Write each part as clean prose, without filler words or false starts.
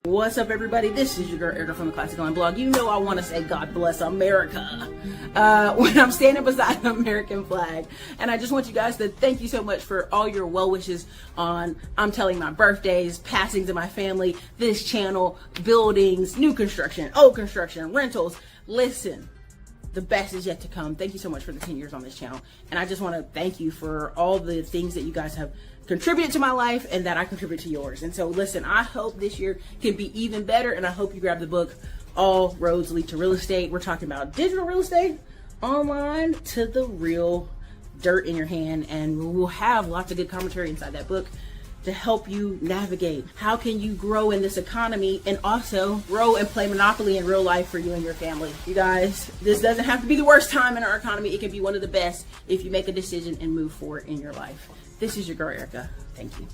What's up, everybody? This is your girl Erica from the Classic Line blog. You know I want to say God bless America when I'm standing beside the American flag. And I just want you guys to thank you so much for all your well wishes on, I'm telling my birthdays, passings of my family, this channel, buildings, new construction, old construction, rentals. Listen, the best is yet to come. Thank you so much for the 10 years on this channel. And I just want to thank you for all the things that you guys have contributed to my life and that I contribute to yours. And so listen, I hope this year can be even better, and I hope you grab the book, All Roads Lead to Real Estate. We're talking about digital real estate, online to the real dirt in your hand, and we'll have lots of good commentary inside that book to help you navigate. How can you grow in this economy and also grow and play Monopoly in real life for you and your family? You guys, this doesn't have to be the worst time in our economy. It can be one of the best if you make a decision and move forward in your life. This is your girl, Erica. Thank you.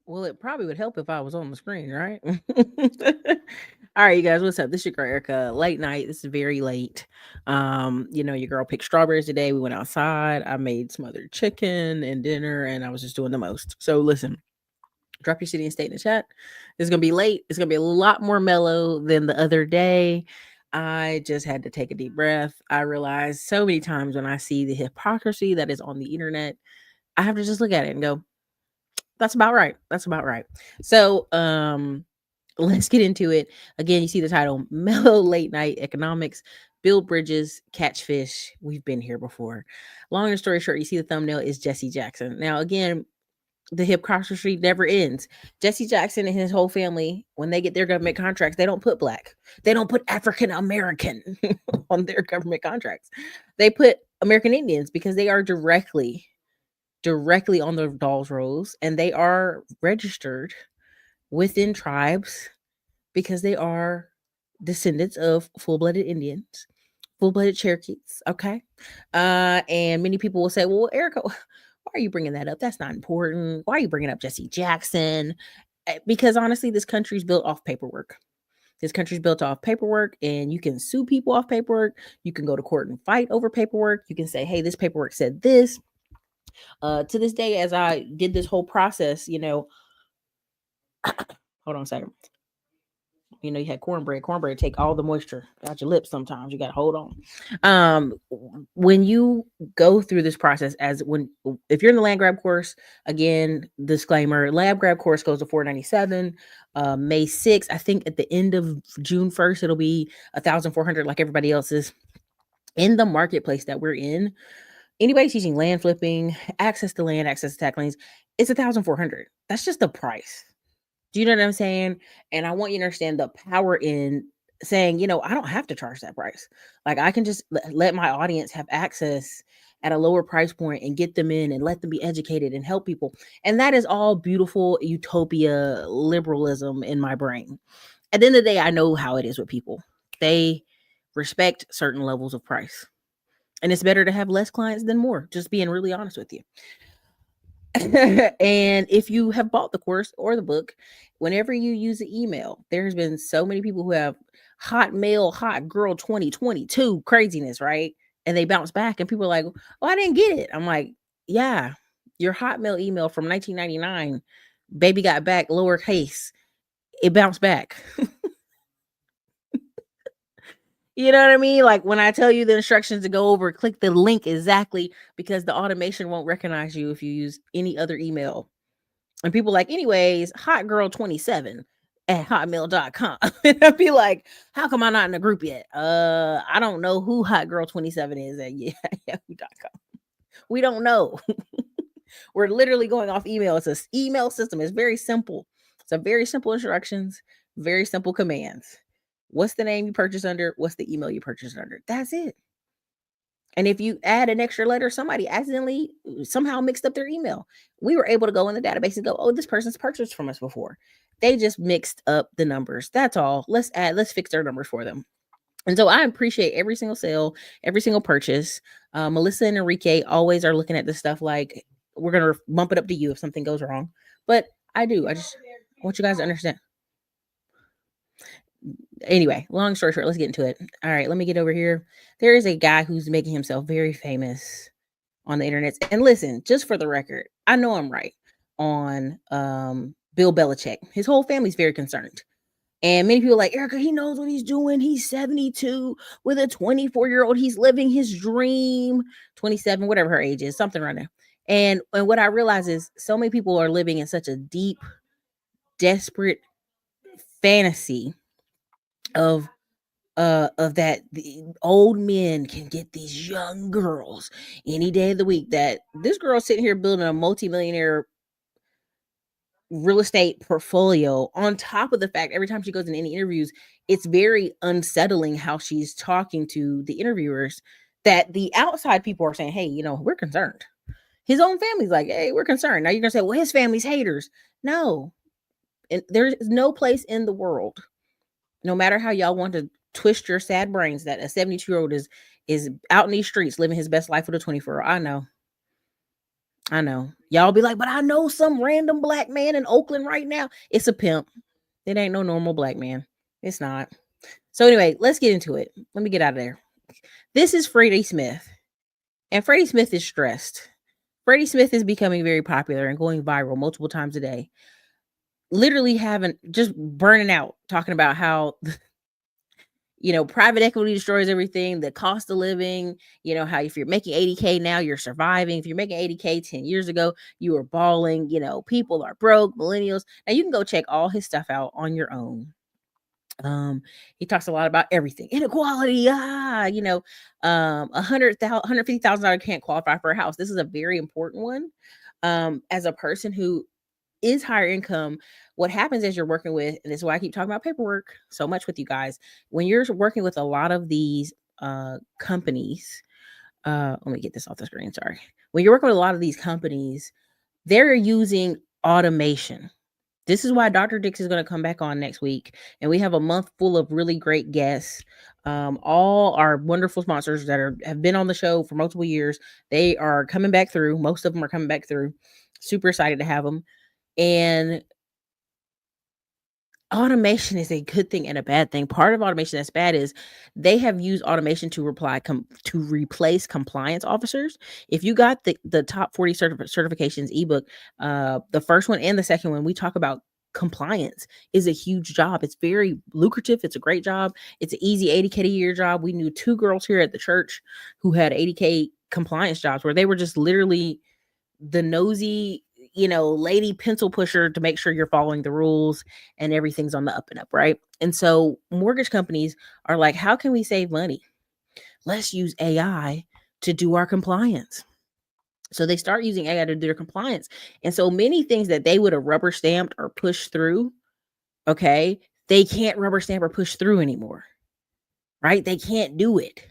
Well, it probably would help if I was on the screen, right? All right, you guys, what's up? This is your girl Erica. Late night. This is very late. Your girl picked strawberries today. We went outside. I made smothered chicken and dinner, and I was just doing the most. So listen, drop your city and state in the chat. It's gonna be late. It's gonna be a lot more mellow than the other day. I just had to take a deep breath. I realized so many times when I see the hypocrisy that is on the internet, I have to just look at it and go, that's about right. That's about right. So, let's get into it. Again, you see the title, Mellow Late Night Economics, Build Bridges, Catch Fish. We've been here before. Long story short, you see the thumbnail is Jesse Jackson. Now, again, the hypocrisy never ends. Jesse Jackson and his whole family, when they get their government contracts, they don't put Black. They don't put African American on their government contracts. They put American Indians because they are directly on the dolls rolls, and they are registered within tribes because they are descendants of full-blooded Indians, full-blooded Cherokees. Okay. And many people will say, well, Erica, why are you bringing that up? That's not important. Why are you bringing up Jesse Jackson? Because honestly, this country's built off paperwork. This country's built off paperwork, and you can sue people off paperwork. You can go to court and fight over paperwork. You can say, hey, this paperwork said this. To this day, as I did this whole process, hold on a second. You had cornbread take all the moisture out your lips. Sometimes you got to hold on. When you go through this process, if you're in the land grab course, again, disclaimer, lab grab course goes to $497. May 6th, I think at the end of June 1st, it'll be $1,400 like everybody else's. In the marketplace that we're in, anybody teaching land flipping, access to land, access to tax liens, it's $1,400. That's just the price. Do you know what I'm saying? And I want you to understand the power in saying, I don't have to charge that price. Like, I can just let my audience have access at a lower price point and get them in and let them be educated and help people. And that is all beautiful utopia liberalism in my brain. At the end of the day, I know how it is with people. They respect certain levels of price. And it's better to have less clients than more, just being really honest with you. And if you have bought the course or the book, whenever you use the email, there's been so many people who have Hotmail, hot girl 2022 craziness, right? And they bounce back and people are like, oh, I didn't get it. I'm like, yeah, your Hotmail email from 1999, baby got back, lowercase, it bounced back. You know what I mean? Like, when I tell you the instructions to go over, click the link exactly, because the automation won't recognize you if you use any other email. And people like, anyways, hotgirl27 at hotmail.com. And I'd be like, how come I'm not in a group yet? I don't know who hotgirl27 is at yahoo.com. We don't know. We're literally going off email. It's an email system. It's very simple. It's a very simple instructions, very simple commands. What's the name you purchase under? What's the email you purchase under? That's it. And if you add an extra letter, somebody accidentally somehow mixed up their email. We were able to go in the database and go, oh, this person's purchased from us before. They just mixed up the numbers. That's all. Let's fix their numbers for them. And so I appreciate every single sale, every single purchase. Melissa and Enrique always are looking at this stuff like, we're going to bump it up to you if something goes wrong. But I just want you guys to understand. Anyway, long story short, let's get into it. All right, let me get over here. There is a guy who's making himself very famous on the internet. And listen, just for the record, I know I'm right. on Bill Belichick. His whole family's very concerned. And many people are like, Erica, he knows what he's doing. He's 72 with a 24-year-old. He's living his dream. 27, whatever her age is, something right now. And what I realize is so many people are living in such a deep, desperate fantasy of that the old men can get these young girls any day of the week, that this girl's sitting here building a multi-millionaire real estate portfolio, on top of the fact every time she goes in any interviews, it's very unsettling how she's talking to the interviewers, that the outside people are saying, hey, we're concerned. His own family's like, hey, we're concerned. Now you're gonna say, well, his family's haters. No, and there's no place in the world, no matter how y'all want to twist your sad brains, that a 72-year-old is out in these streets living his best life with a 24-year-old. I know. Y'all be like, but I know some random black man in Oakland right now. It's a pimp. It ain't no normal black man. It's not. So anyway, let's get into it. Let me get out of there. This is Freddie Smith. And Freddie Smith is stressed. Freddie Smith is becoming very popular and going viral multiple times a day. Literally just burning out, talking about how private equity destroys everything, the cost of living, how if you're making 80K now, you're surviving. If you're making 80K 10 years ago, you were balling, people are broke, millennials. Now you can go check all his stuff out on your own. He talks a lot about everything. Inequality, $150,000 can't qualify for a house. This is a very important one. As a person who is higher income, what happens is you're working with, and this is why I keep talking about paperwork so much with you guys, when you're working with a lot of these companies, let me get this off the screen, sorry. When you're working with a lot of these companies, they're using automation. This is why Dr. Dix is going to come back on next week, and we have a month full of really great guests. All our wonderful sponsors that have been on the show for multiple years, they are coming back through. Most of them are coming back through. Super excited to have them. And automation is a good thing and a bad thing. Part of automation that's bad is they have used automation to replace compliance officers. If you got the top 40 certifications ebook, the first one and the second one, we talk about compliance is a huge job. It's very lucrative. It's a great job. It's an easy 80K a year job. We knew 2 girls here at the church who had 80K compliance jobs where they were just literally the nosy lady pencil pusher to make sure you're following the rules and everything's on the up and up, right? And so mortgage companies are like, how can we save money? Let's use AI to do our compliance. So they start using AI to do their compliance. And so many things that they would have rubber stamped or pushed through, okay, they can't rubber stamp or push through anymore, right? They can't do it.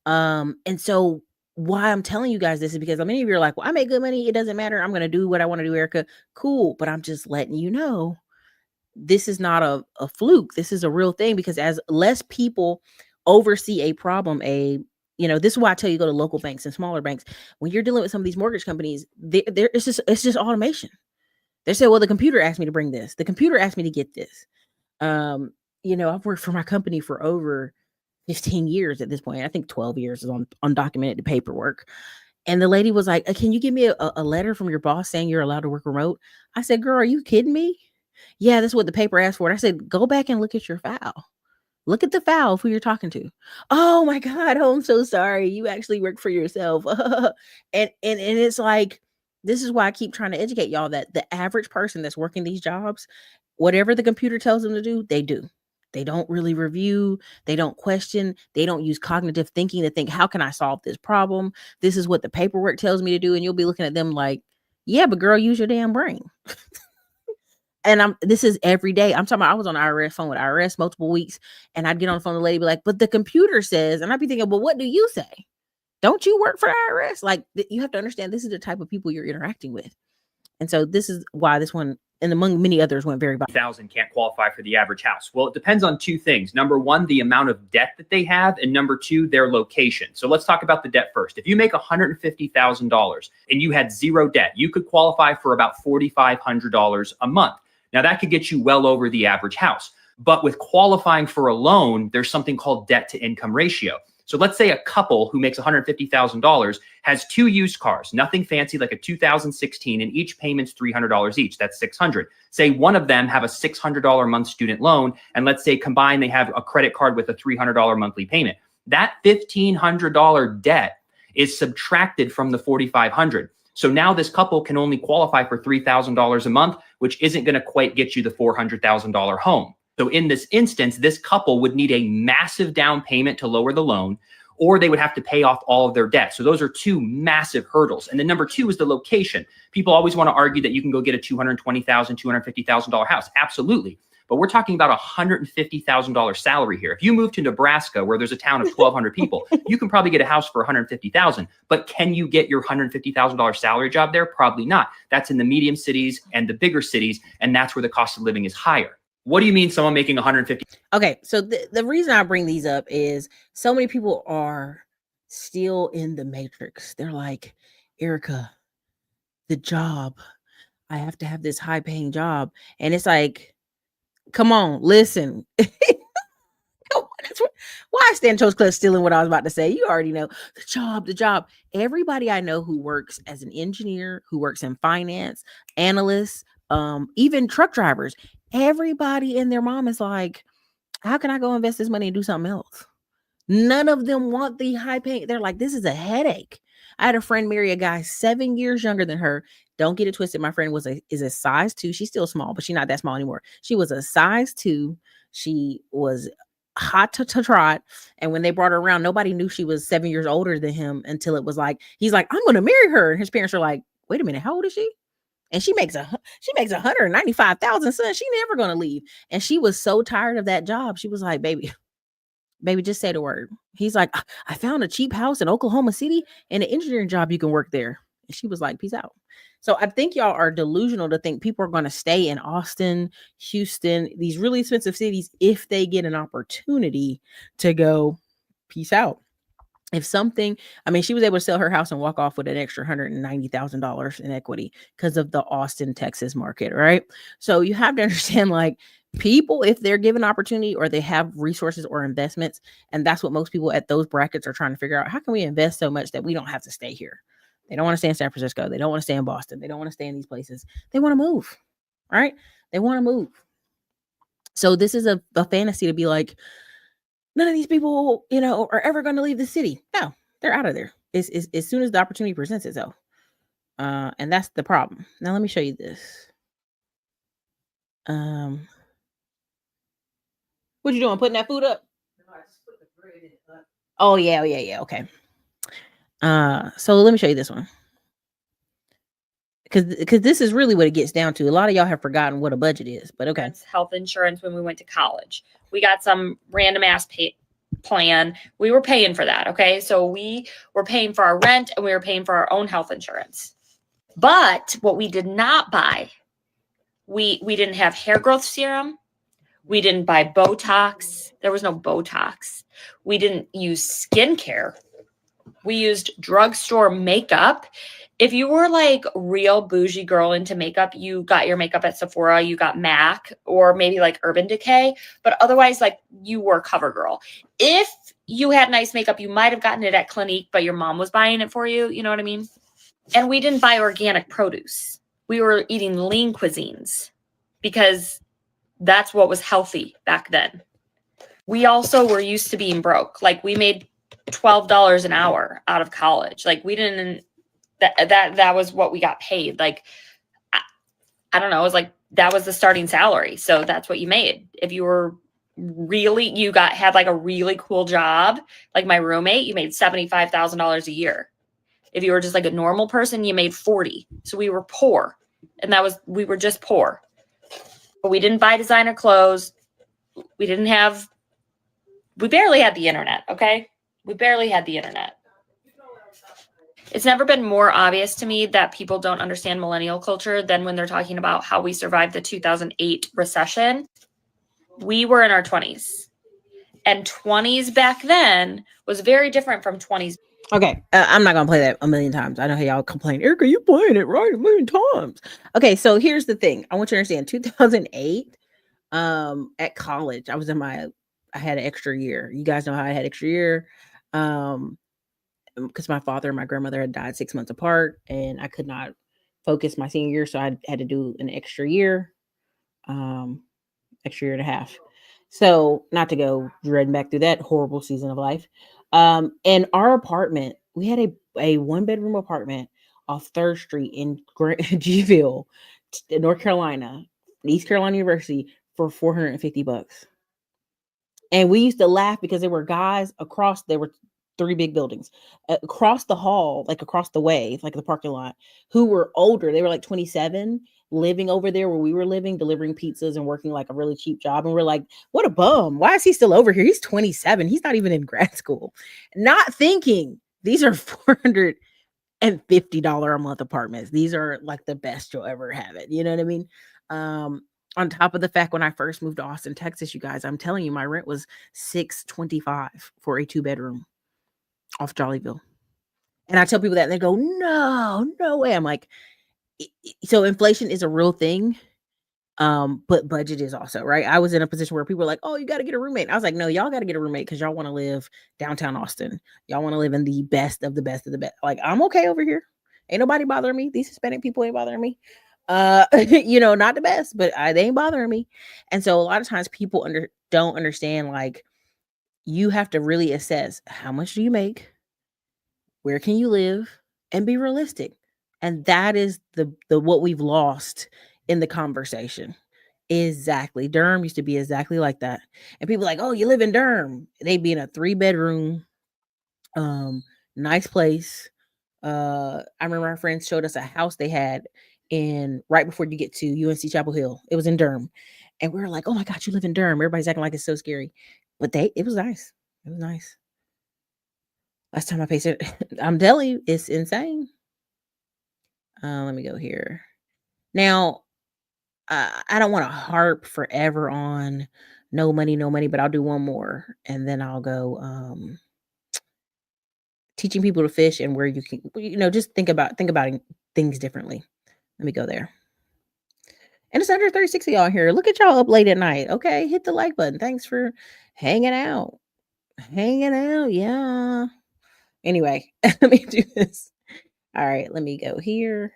And so why I'm telling you guys this is because many of you are like, well, I make good money. It doesn't matter. I'm going to do what I want to do, Erica. Cool. But I'm just letting you know, this is not a fluke. This is a real thing, because as less people oversee a problem, this is why I tell you, go to local banks and smaller banks. When you're dealing with some of these mortgage companies, it's just automation. They say, well, the computer asked me to bring this. The computer asked me to get this. I've worked for my company for over 15 years at this point. I think 12 years is on undocumented paperwork. And the lady was like, can you give me a letter from your boss saying you're allowed to work remote? I said, girl, are you kidding me? Yeah, this is what the paper asked for. And I said, go back and look at your file. Look at the file of who you're talking to. Oh my God. Oh, I'm so sorry. You actually work for yourself. and it's like, this is why I keep trying to educate y'all that the average person that's working these jobs, whatever the computer tells them to do, they do. They don't really review. They don't question. They don't use cognitive thinking to think, how can I solve this problem? This is what the paperwork tells me to do. And you'll be looking at them like, yeah, but girl, use your damn brain. And this is every day. I'm talking about, I was on IRS phone with IRS multiple weeks, and I'd get on the phone with the lady, be like, but the computer says, and I'd be thinking, well, what do you say? Don't you work for the IRS? Like, you have to understand, this is the type of people you're interacting with. And so this is why this one, and among many others, went very viral. 1,000 can't qualify for the average house. Well, it depends on 2 things. Number 1, the amount of debt that they have, and number 2, their location. So let's talk about the debt first. If you make $150,000 and you had 0 debt, you could qualify for about $4,500 a month. Now that could get you well over the average house. But with qualifying for a loan, there's something called debt to income ratio. So let's say a couple who makes $150,000 has 2 used cars, nothing fancy, like a 2016, and each payment's $300 each. That's $600. Say one of them have a $600 a month student loan, and let's say combined they have a credit card with a $300 monthly payment. That $1,500 debt is subtracted from the $4,500. So now this couple can only qualify for $3,000 a month, which isn't going to quite get you the $400,000 home. So in this instance, this couple would need a massive down payment to lower the loan, or they would have to pay off all of their debt. So those are 2 massive hurdles. And then number 2 is the location. People always want to argue that you can go get a $220,000, $250,000 house. Absolutely. But we're talking about a $150,000 salary here. If you move to Nebraska, where there's a town of 1,200 people, you can probably get a house for $150,000. But can you get your $150,000 salary job there? Probably not. That's in the medium cities and the bigger cities, and that's where the cost of living is higher. What do you mean someone making 150? Okay, so the reason I bring these up is so many people are still in the matrix. They're like, Erica, the job, I have to have this high paying job. And it's like, come on, listen. Why I stand Chose Club stealing what I was about to say. You already know the job. Everybody I know who works as an engineer, who works in finance, analysts, even truck drivers, everybody and their mom is like, how can I go invest this money and do something else? None of them want the high pay. They're like, this is a headache. I had a friend marry a guy 7 years younger than her. Don't get it twisted. My friend is a size 2. She's still small, but she's not that small anymore. She was a size 2. She was hot to trot. And when they brought her around, nobody knew she was 7 years older than him until it was like, he's like, I'm going to marry her. And his parents are like, wait a minute, how old is she? And she makes 195,000, son. She never going to leave. And she was so tired of that job. She was like, baby, just say the word. He's like, I found a cheap house in Oklahoma City and an engineering job. You can work there. And she was like, peace out. So I think y'all are delusional to think people are going to stay in Austin, Houston, these really expensive cities, if they get an opportunity to go, peace out. If something, I mean, she was able to sell her house and walk off with an extra $190,000 in equity because of the Austin, Texas market, right? So you have to understand, like, people, if they're given opportunity or they have resources or investments, and that's what most people at those brackets are trying to figure out, how can we invest so much that we don't have to stay here? They don't want to stay in San Francisco. They don't want to stay in Boston. They don't want to stay in these places. They want to move, right? They want to move. So this is a fantasy to be like, none of these people, are ever going to leave the city. No, they're out of there. As soon as the opportunity presents itself. And that's the problem. Now, let me show you this. What you doing? Putting that food up? No, I just put the bread in it. Oh, yeah. Okay. So let me show you this one. Because this is really what it gets down to. A lot of y'all have forgotten what a budget is, but okay. Health insurance when we went to college. We got some random ass plan. We were paying for that. Okay. So we were paying for our rent and we were paying for our own health insurance. But what we did not buy, we didn't have hair growth serum. We didn't buy Botox. There was no Botox. We didn't use skincare. We used drugstore makeup. If you were like real bougie girl into makeup, you got your makeup at Sephora, you got MAC, or maybe like Urban Decay. But otherwise, like, you were CoverGirl. If you had nice makeup, you might have gotten it at Clinique, but your mom was buying it for you. You know what I mean? And we didn't buy organic produce. We were eating lean cuisines because that's what was healthy back then. We also were used to being broke. Like, we made $12 an hour out of college. Like, we didn't, that was what we got paid. Like, I don't know. It was like, that was the starting salary. So that's what you made. If you were really, had like a really cool job, like my roommate, you made $75,000 a year. If you were just like a normal person, you made 40. So we were poor. And we were just poor. But we didn't buy designer clothes. We barely had the internet. Okay. We barely had the internet. It's never been more obvious to me that people don't understand millennial culture than when they're talking about how we survived the 2008 recession. We were in our 20s. And 20s back then was very different from 20s. Okay, I'm not going to play that a million times. I know how y'all complain, Erica, you playing it right a million times. Okay, so here's the thing. I want you to understand, 2008, at college, I had an extra year. You guys know how I had extra year. Because my father and my grandmother had died 6 months apart, and I could not focus my senior year, so I had to do an extra year, extra year and a half. So not to go dreading back through that horrible season of life. And our apartment, we had a 1 bedroom apartment off 3rd Street in Gville, North Carolina, East Carolina University for $450. And we used to laugh because there were guys across, there were 3 big buildings across the hall, like across the way, like the parking lot, who were older. They were like 27, living over there where we were living, delivering pizzas and working like a really cheap job. And we're like, what a bum. Why is he still over here? He's 27. He's not even in grad school. Not thinking these are $450 a month apartments. These are like the best you'll ever have it. You know what I mean? On top of the fact, when I first moved to Austin, Texas, you guys, I'm telling you, my rent was $625 for a 2-bedroom off Jollyville. And I tell people that and they go, no way. I'm like, so inflation is a real thing. But budget is also, right? I was in a position where people were like, oh, you got to get a roommate. I was like, no, y'all got to get a roommate because y'all want to live downtown Austin. Y'all want to live in the best of the best of the best. Like, I'm okay over here. Ain't nobody bothering me. These Hispanic people ain't bothering me. Not the best, but they ain't bothering me. And so a lot of times people don't understand, like, you have to really assess how much do you make, where can you live, and be realistic. And that is the what we've lost in the conversation. Exactly. Durham used to be exactly like that. And people like, oh, you live in Durham. They'd be in a 3-bedroom, nice place. I remember our friends showed us a house they had in right before you get to UNC Chapel Hill. It was in Durham. And we were like, oh my God, you live in Durham. Everybody's acting like it's so scary. But it was nice. It was nice. Last time I paid it, I'm telling you, it's insane. Let me go here. Now, I don't want to harp forever on no money, but I'll do one more and then I'll go teaching people to fish and where you can, just think about things differently. Let me go there. And it's under 36 of y'all here. Look at y'all up late at night. Okay, hit the like button. Thanks for hanging out. Yeah. Anyway, let me do this. All right, let me go here.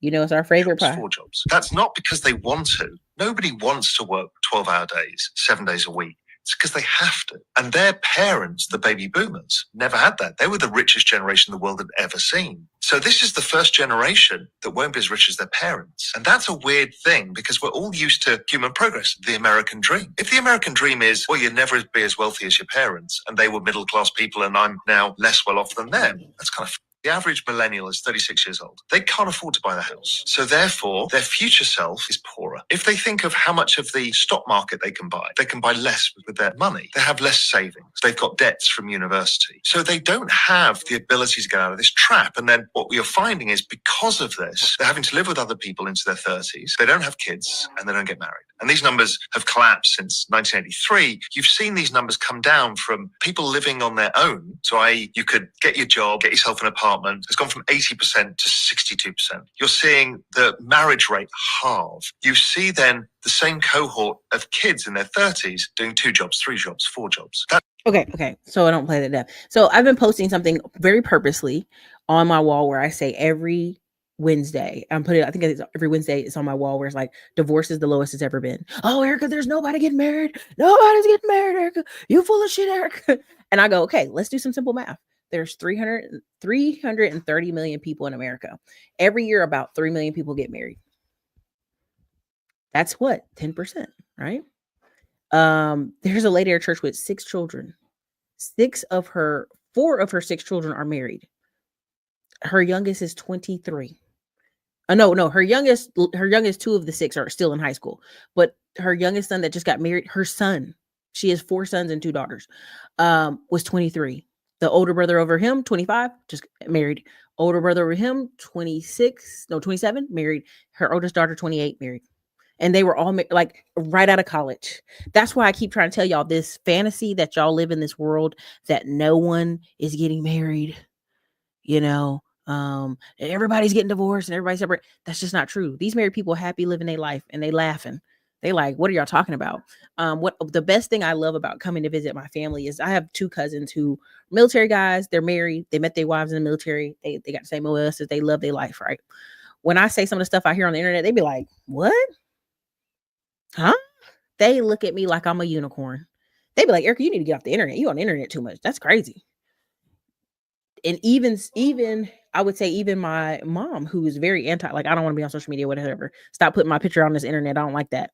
It's our favorite part. 4 jobs. That's not because they want to. Nobody wants to work 12-hour days, 7 days a week. It's because they have to. And their parents, the baby boomers, never had that. They were the richest generation the world had ever seen. So this is the first generation that won't be as rich as their parents. And that's a weird thing because we're all used to human progress, the American dream. If the American dream is, well, you'll never be as wealthy as your parents, and they were middle-class people and I'm now less well off than them, that's kind of... The average millennial is 36 years old. They can't afford to buy the house. So therefore, their future self is poorer. If they think of how much of the stock market they can buy less with their money. They have less savings. They've got debts from university. So they don't have the ability to get out of this trap. And then what we are finding is because of this, they're having to live with other people into their 30s. They don't have kids and they don't get married. And these numbers have collapsed since 1983. You've seen these numbers come down from people living on their own. So you could get your job, get yourself an apartment. It's gone from 80% to 62%. You're seeing the marriage rate halve. You see then the same cohort of kids in their 30s doing 2 jobs, 3 jobs, 4 jobs. Okay. So I don't play that deaf. So I've been posting something very purposely on my wall where I say every Wednesday, I think it's every Wednesday it's on my wall where it's like, divorce is the lowest it's ever been. Oh, Erica, there's nobody getting married. Nobody's getting married, Erica. You full of shit, Erica. And I go, okay, let's do some simple math. There's 330 million people in America. Every year, about 3 million people get married. That's what? 10%, right? There's a lady at her church with 6 children. 4 of her 6 children are married. Her youngest is 23. No, her youngest 2 of the 6 are still in high school. But her youngest son that just got married, her son, she has 4 sons and 2 daughters, was 23. The older brother over him, 25, just married. Older brother over him, 27, married. Her oldest daughter, 28, married. And they were all like right out of college. That's why I keep trying to tell y'all this fantasy that y'all live in this world that no one is getting married, everybody's getting divorced and everybody's separate. That's just not true. These married people are happy living their life and they laughing. They like, what are y'all talking about? What the best thing I love about coming to visit my family is I have two cousins who military guys. They're married. They met their wives in the military. They got the same OS as they love their life, right? When I say some of the stuff I hear on the internet, they be like, what? Huh? They look at me like I'm a unicorn. They be like, Erica, you need to get off the internet. You on the internet too much. That's crazy. And even I would say even my mom, who is very anti, like I don't want to be on social media, whatever. Stop putting my picture on this internet. I don't like that.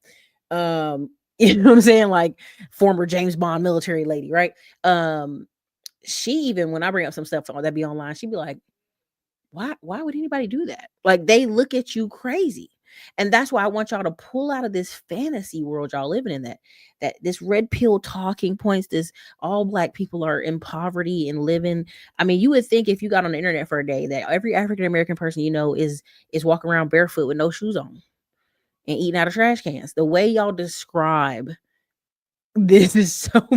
You know what I'm saying? Like former James Bond military lady, right? She even when I bring up some stuff that be online, she'd be like, why would anybody do that? Like they look at you crazy. And that's why I want y'all to pull out of this fantasy world y'all living in, that this red pill talking points, this all black people are in poverty and living. I mean, you would think if you got on the internet for a day that every African American person you know is walking around barefoot with no shoes on and eating out of trash cans. The way y'all describe this is so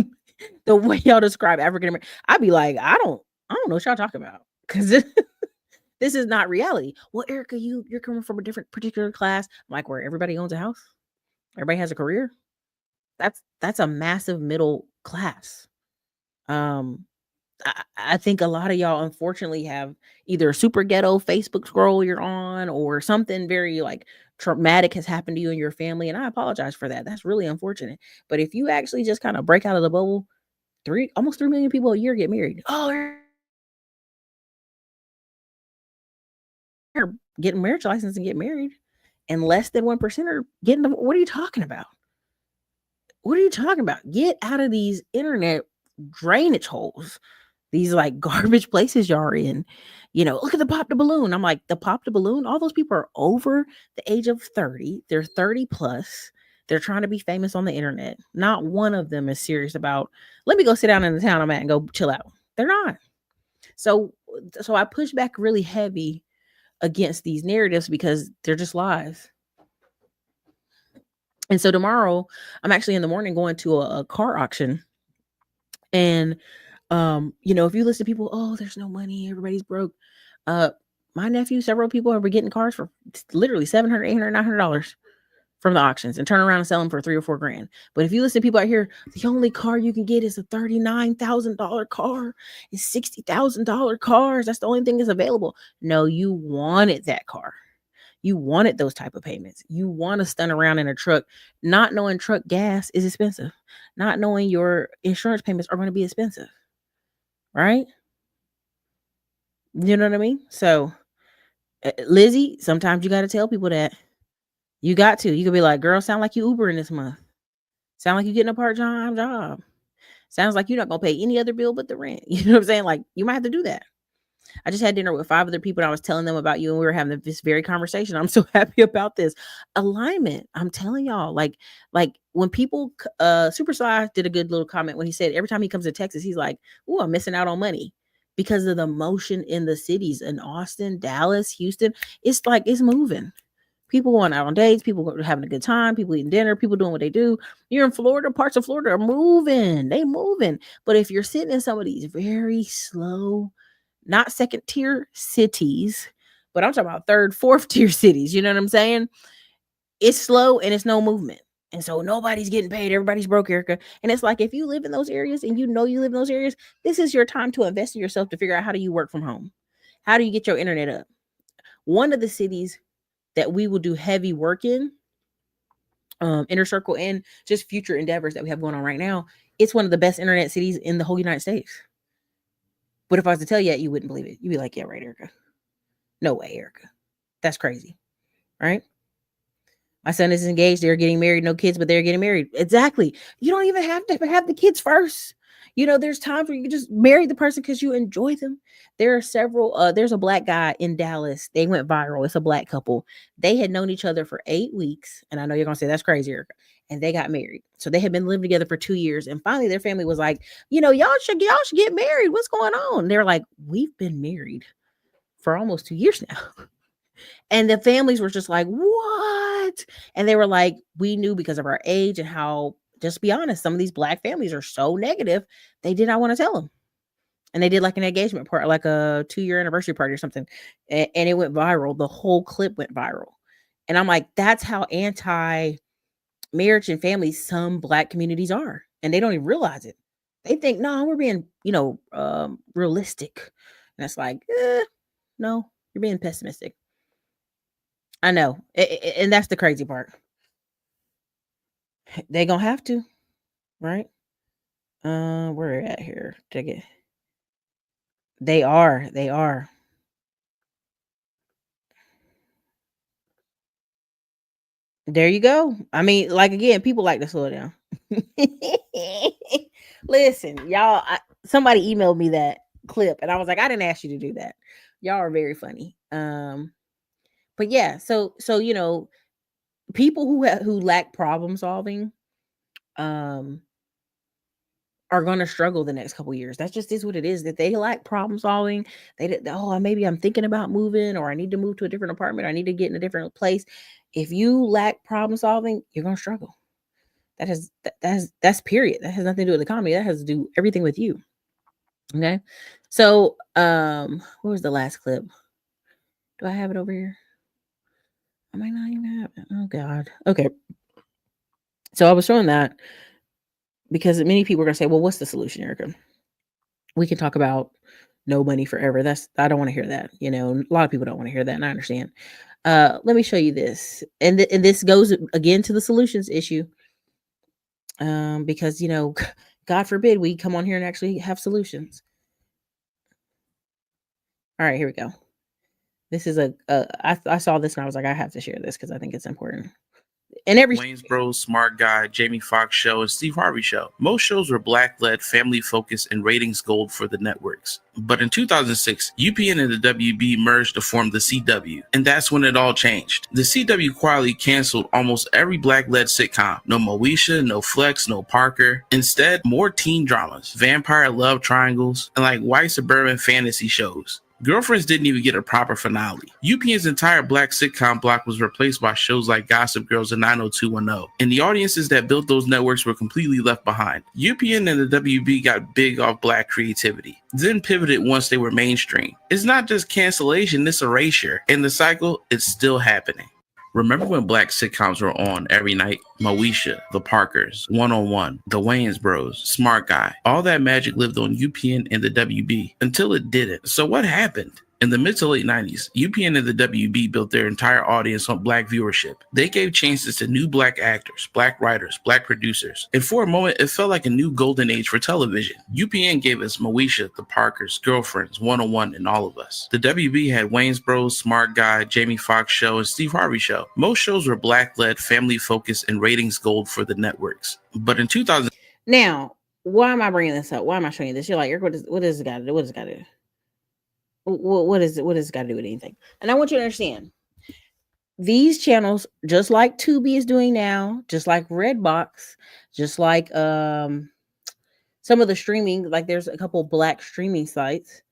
the way y'all describe African American, I'd be like, I don't know what y'all talking about. Cause this is not reality. Well, Erica, you're coming from a different particular class. I'm like, where everybody owns a house, everybody has a career. That's a massive middle class. I think a lot of y'all unfortunately have either a super ghetto Facebook scroll you're on, or something very like traumatic has happened to you and your family. And I apologize for that. That's really unfortunate. But if you actually just kind of break out of the bubble, almost 3 million people a year get married. Oh, getting marriage license and get married, and less than 1% are getting them. What are you talking about? What are you talking about? Get out of these internet drainage holes, these like garbage places y'all are in. You know, look at the Pop the Balloon. I'm like, the Pop the Balloon, all those people are over the age of 30. They're 30 plus. They're trying to be famous on the internet. Not one of them is serious about, let me go sit down in the town I'm at and go chill out. They're not. So I push back really heavy against these narratives because they're just lies. And so tomorrow, I'm actually in the morning going to a car auction. And you know, if you listen to people, oh, there's no money, everybody's broke. My nephew, several people are getting cars for literally $700, $800, $900 from the auctions and turn around and sell them for $3 or $4 grand. But if you listen to people out here, the only car you can get is a $39,000 car, is $60,000 cars. That's the only thing that's available. No, you wanted that car. You wanted those type of payments. You want to stun around in a truck, not knowing truck gas is expensive, not knowing your insurance payments are going to be expensive, right? You know what I mean? So, Lizzie, sometimes you got to tell people that. You got to. You could be like, girl, sound like you Ubering this month. Sound like you getting a part-time job. Sounds like you're not going to pay any other bill but the rent. You know what I'm saying? Like, you might have to do that. I just had dinner with 5 other people and I was telling them about you and we were having this very conversation. I'm so happy about this alignment. I'm telling y'all, like when people, Super Sly did a good little comment when he said every time he comes to Texas, he's like, oh, I'm missing out on money because of the motion in the cities in Austin, Dallas, Houston. It's like, it's moving. People going out on dates, people having a good time, people eating dinner, people doing what they do. You're in Florida, parts of Florida are moving. They moving. But if you're sitting in some of these very slow, not second tier cities, but I'm talking about 3rd, 4th tier cities. You know what I'm saying? It's slow and it's no movement. And so nobody's getting paid. Everybody's broke, Erica. And it's like, if you live in those areas and you know you live in those areas, this is your time to invest in yourself to figure out how do you work from home? How do you get your internet up? One of the cities that we will do heavy work in, Inner Circle, and just future endeavors that we have going on right now, it's one of the best internet cities in the whole United States. But if I was to tell you that, you wouldn't believe it. You'd be like, yeah, right, Erica. No way, Erica. That's crazy, right? My son is engaged. They're getting married. No kids, but they're getting married. Exactly. You don't even have to have the kids first. You know, there's times where you can just marry the person because you enjoy them. There are several, there's a black guy in Dallas. They went viral. It's a black couple. They had known each other for 8 weeks. And I know you're going to say that's crazy, Erica. And they got married. So they had been living together for 2 years. And finally their family was like, you know, y'all should get married. What's going on? They're like, we've been married for almost 2 years now. And the families were just like, what? And they were like, we knew because of our age and how, just be honest, some of these black families are so negative, they did not want to tell them. And they did like an engagement part, like a 2-year anniversary party or something. And it went viral. The whole clip went viral. And I'm like, that's how anti marriage and family some Black communities are, and they don't even realize it. They think, no, we're being, realistic. And it's like, no, you're being pessimistic. I know. And that's the crazy part. They gonna have to, right? Where we're at here. Check it. They are. They are. There you go. I mean, like again, people like to slow down. Listen, y'all. Somebody emailed me that clip, and I was like, I didn't ask you to do that. Y'all are very funny. But yeah, so people who lack problem solving, um, are going to struggle the next couple years. That just is what it is. That they lack problem solving. Maybe I'm thinking about moving, or I need to move to a different apartment. Or I need to get in a different place. If you lack problem solving, you're going to struggle. That's period. That has nothing to do with the economy. That has to do everything with you. Okay. So, what was the last clip? Do I have it over here? I might not even have it. Oh God. Okay. So I was showing that because many people are gonna say, well, what's the solution, Erica? We can talk about no money forever. I don't want to hear that. A lot of people don't want to hear that, and I understand. Let me show you this. And this goes again to the solutions issue. Because God forbid we come on here and actually have solutions. All right, here we go. This is I saw this and I was like, I have to share this because I think it's important. And Wayne's Bros, Smart Guy, Jamie Foxx Show, and Steve Harvey Show. Most shows were Black-led, family-focused, and ratings gold for the networks. But in 2006, UPN and the WB merged to form the CW, and that's when it all changed. The CW quietly canceled almost every Black-led sitcom. No Moesha, no Flex, no Parker. Instead, more teen dramas, vampire love triangles, and like white suburban fantasy shows. Girlfriends didn't even get a proper finale. UPN's entire Black sitcom block was replaced by shows like Gossip Girls and 90210, and the audiences that built those networks were completely left behind. UPN and the WB got big off Black creativity, then pivoted once they were mainstream. It's not just cancellation, it's erasure, and the cycle is still happening. Remember when Black sitcoms were on every night? Moesha, The Parkers, 101, The Wayans Bros, Smart Guy. All that magic lived on UPN and the WB until it didn't. So what happened? In the mid to late 90s, UPN and the WB built their entire audience on Black viewership. They gave chances to new Black actors, Black writers, Black producers, and for a moment, it felt like a new golden age for television. UPN gave us Moesha, The Parkers, Girlfriends, 101, and All of Us. The WB had Wayne's Bros, Smart Guy, Jamie Foxx Show, and Steve Harvey Show. Most shows were Black-led, family-focused, and ratings gold for the networks. But in 2000... Now, why am I bringing this up? Why am I showing you this? You're like, Eric, what does it got to do? What does it got to do? What does it got to do with anything? And I want you to understand, these channels, just like Tubi is doing now, just like Redbox, just like some of the streaming, like there's a couple Black streaming sites.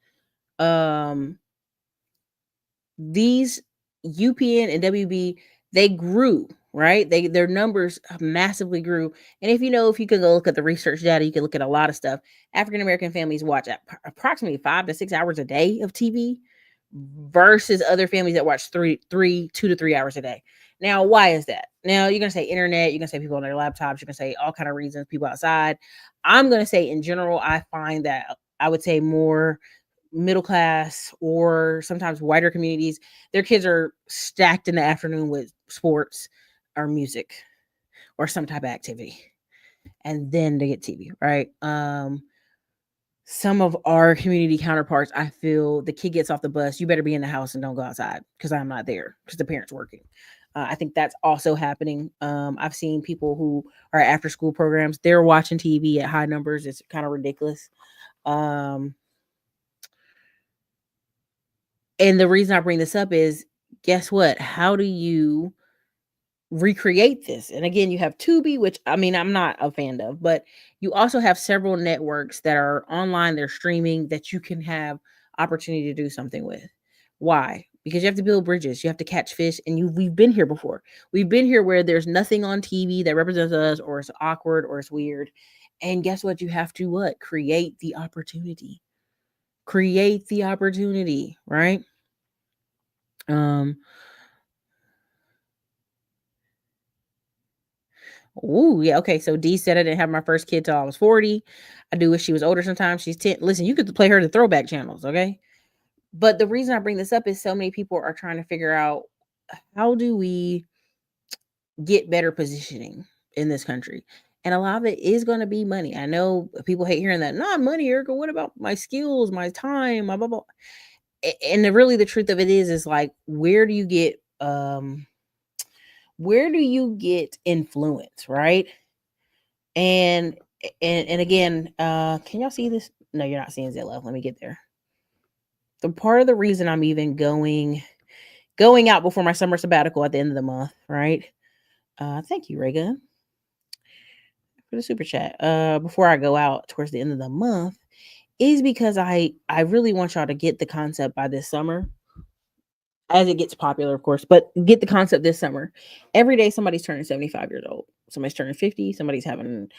These UPN and WB, they grew, right? Their numbers massively grew. And if you can go look at the research data, you can look at a lot of stuff. African American families watch approximately 5 to 6 hours a day of TV versus other families that watch 2 to 3 hours a day. Now, why is that? Now, you're going to say internet, you're going to say people on their laptops, you're going to say all kind of reasons, people outside. I'm going to say in general, I find that I would say more middle class or sometimes whiter communities, their kids are stacked in the afternoon with sports or music or some type of activity, and then they get TV, right? Some of our community counterparts, I feel the kid gets off the bus, you better be in the house and don't go outside because I'm not there because the parent's working. I think that's also happening. I've seen people who are after school programs, they're watching TV at high numbers. It's kind of ridiculous. And the reason I bring this up is, guess what? How do you recreate this? And again, you have Tubi, which I'm not a fan of, but you also have several networks that are online, they're streaming, that you can have opportunity to do something with. Why? Because you have to build bridges, you have to catch fish, and we've been here before. We've been here where there's nothing on TV that represents us, or it's awkward, or it's weird. And guess what? You have to create the opportunity. Create the opportunity, right? Ooh, yeah. Okay. So D said I didn't have my first kid till I was 40. I do wish she was older sometimes. She's 10. Listen, you could play her the throwback channels, okay? But the reason I bring this up is so many people are trying to figure out how do we get better positioning in this country. And a lot of it is going to be money. I know people hate hearing that. Not money, Erica. What about my skills, my time, my blah, blah. And really the truth of it is like, where do you get influence, right? And again, can y'all see this? No, you're not seeing Zillow. Let me get there. The part of the reason I'm even going out before my summer sabbatical at the end of the month, right? Thank you, Reagan, for the super chat. Before I go out towards the end of the month, is because I really want y'all to get the concept by this summer, as it gets popular, of course, but get the concept this summer. Every day somebody's turning 75 years old. Somebody's turning 50. Somebody's having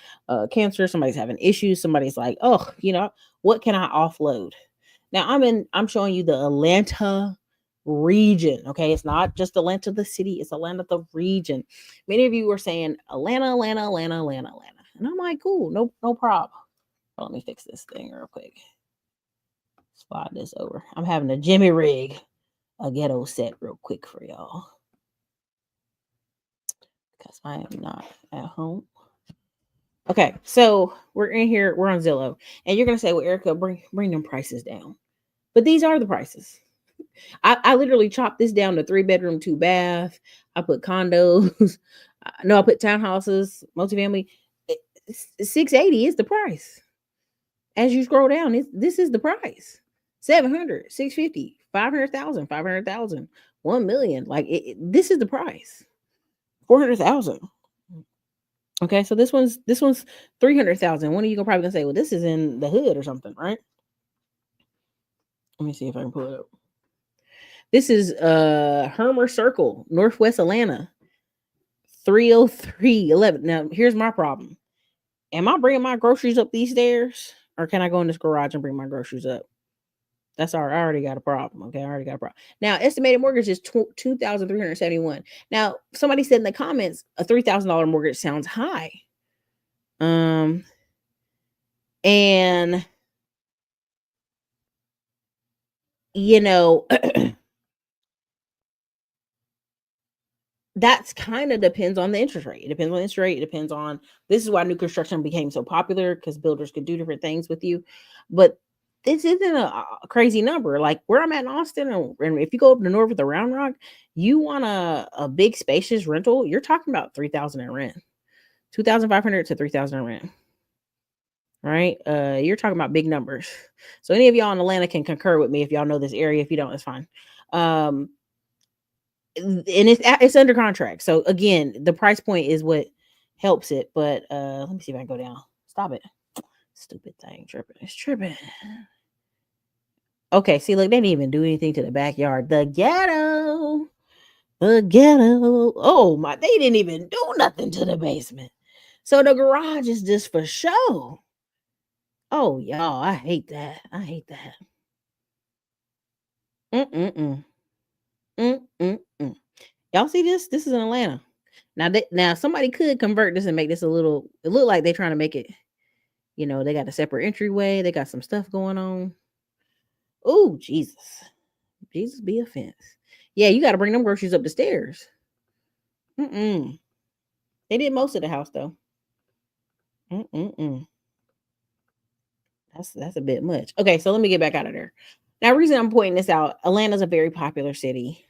cancer. Somebody's having issues. Somebody's like, oh, what can I offload? Now I'm showing you the Atlanta region. Okay. It's not just Atlanta, the city. It's Atlanta, the region. Many of you were saying Atlanta. And I'm like, cool. No problem. Let me fix this thing real quick. Slide this over. I'm having a Jimmy rig, a ghetto set real quick for y'all, because I am not at home. Okay, so we're in here, we're on Zillow, and you're gonna say, well, Erica, bring them prices down. But these are the prices. I literally chopped this down to 3-bedroom, 2-bath. I put condos. No, I put townhouses, multifamily. 680 is the price. As you scroll down, this is the price. 700, 650, 500,000, 500,000, 1 million. Like this is the price. 400,000. Okay, so this one's 300,000. One of you probably gonna say, well, this is in the hood or something, right? Let me see if I can pull it up. This is Hermer Circle, Northwest Atlanta, 30311. Now, here's my problem. Am I bringing my groceries up these stairs, or can I go in this garage and bring my groceries up? That's I already got a problem. Okay, I already got a problem. Now, estimated mortgage is $2,371. Now, somebody said in the comments a $3,000 mortgage sounds high. And that's kind of depends on the interest rate. It depends on the interest rate. It depends on, this is why new construction became so popular, because builders could do different things with you. But this isn't a crazy number. Like where I'm at in Austin, and if you go up to north with the Round Rock, you want a big spacious rental, you're talking about $3,000 in rent, $2,500 to $3,000 in rent. Right? You're talking about big numbers. So any of y'all in Atlanta can concur with me if y'all know this area. If you don't, it's fine. And it's under contract. So again, the price point is what helps it. But let me see if I can go down. Stop it. Stupid thing tripping. It's tripping. Okay, see, look, they didn't even do anything to the backyard. The ghetto. Oh my, they didn't even do nothing to the basement. So the garage is just for show. Oh, y'all, I hate that. Y'all see this? This is in Atlanta. Now somebody could convert this and make this it look like they're trying to make it, they got a separate entryway. They got some stuff going on. Oh, Jesus be offense. Yeah, you got to bring them groceries up the stairs. They did most of the house though. That's a bit much. Okay, so let me get back out of there. Now, the reason I'm pointing this out, Atlanta's a very popular city.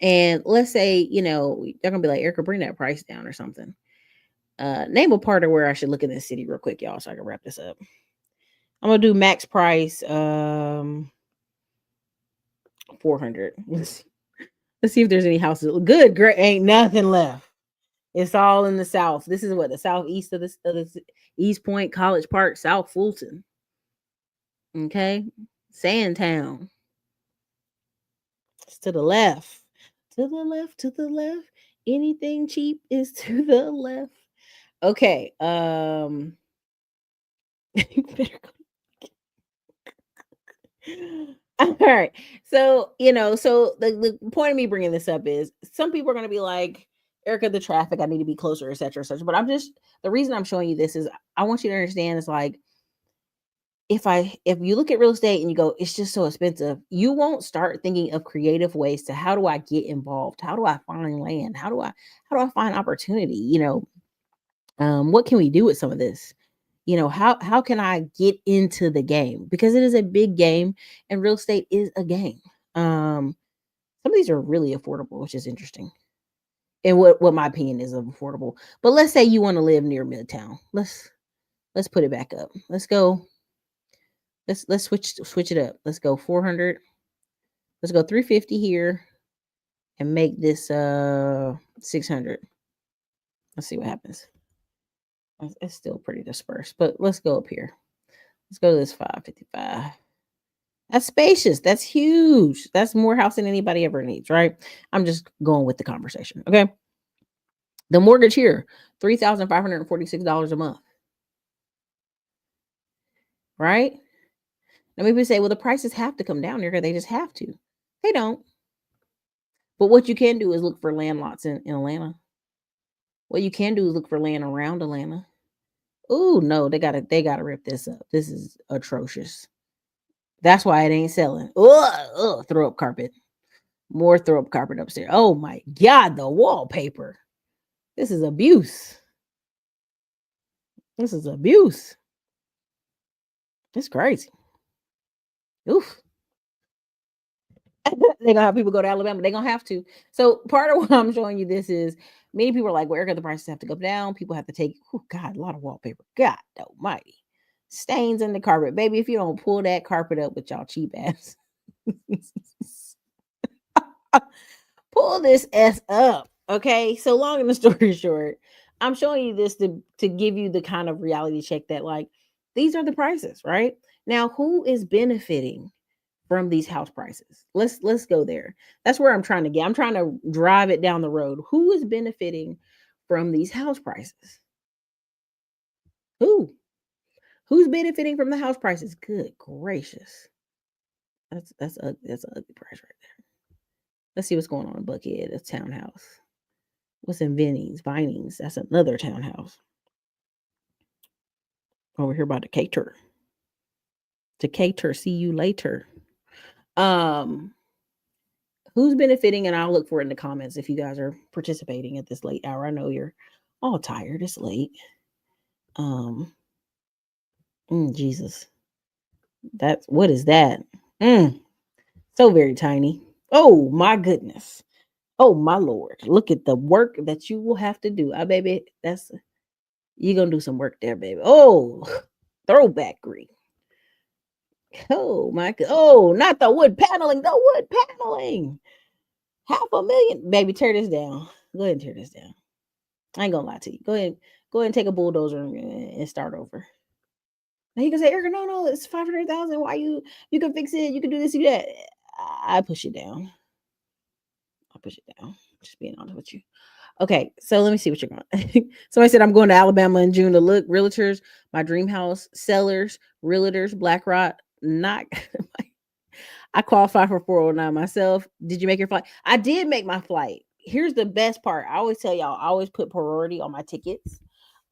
And let's say, they're gonna be like, Erica, bring that price down or something. Name a part of where I should look in this city real quick, y'all, so I can wrap this up. I'm gonna do max price 400. Let's see if there's any houses. Good, great, ain't nothing left. It's all in the south. This is what, the southeast of the East Point, College Park, South Fulton. Okay, Sandtown. It's to the left. To the left, to the left. Anything cheap is to the left. Okay. You better go. All right. So, so the point of me bringing this up is some people are going to be like, Erica, the traffic, I need to be closer, etc., etc. But the reason I'm showing you this is I want you to understand is like, if you look at real estate and you go, it's just so expensive, you won't start thinking of creative ways to how do I get involved? How do I find land? How do I find opportunity? What can we do with some of this? How can I get into the game? Because it is a big game and real estate is a game. Some of these are really affordable, which is interesting. And what my opinion is of affordable. But let's say you want to live near Midtown. Let's put it back up. Let's go. Let's switch it up. Let's go 400. Let's go 350 here and make this 600. Let's see what happens. It's still pretty dispersed, but let's go up here. Let's go to this 555. That's spacious. That's huge. That's more house than anybody ever needs, right? I'm just going with the conversation. Okay. The mortgage here, $3,546 a month. Right? Now people say, well, the prices have to come down here because they just have to. They don't. But what you can do is look for land lots in Atlanta. What you can do is look for land around Atlanta. Oh no, they gotta rip this up. This is atrocious. That's why it ain't selling. Ugh, throw up carpet. More throw up carpet upstairs. Oh my God, the wallpaper. This is abuse. This is abuse. It's crazy. Oof. They're gonna have people go to Alabama. They're gonna have to. So part of why I'm showing you this is many people are like, where can the prices have to go down? People have to take, oh God, a lot of wallpaper. God almighty. Stains in the carpet. Baby, if you don't pull that carpet up with y'all cheap ass. Pull this S up. Okay. So long and the story short, I'm showing you this to give you the kind of reality check that like these are the prices, right? Now, who is benefiting from these house prices? Let's go there. That's where I'm trying to get. I'm trying to drive it down the road. Who is benefiting from these house prices? Who's benefiting from the house prices? Good gracious. That's an ugly price right there. Let's see what's going on in Buckhead, a townhouse. What's in Vinings? That's another townhouse. Over here by Decatur. Decatur, see you later. Who's benefiting? And I'll look for it in the comments if you guys are participating at this late hour. I know you're all tired. It's late. Jesus. What is that? So very tiny. Oh my goodness. Oh my Lord. Look at the work that you will have to do. Baby, you're gonna do some work there, baby. Oh, throwback green. Oh my God. Oh, not the wood paneling, the wood paneling. $500,000. Baby, tear this down. Go ahead and tear this down. I ain't gonna lie to you. Go ahead and take a bulldozer and start over. Now you can say, Erica, no, it's 500,000. Why you can fix it? You can do this, you that. I push it down. Just being honest with you. Okay, so let me see what you're going. Somebody said I'm going to Alabama in June to look. Realtors, my dream house, sellers, realtors, BlackRock. Not. I qualify for 409 myself. Did you make your flight? I did make my flight. Here's the best part. I always tell y'all, I always put priority on my tickets.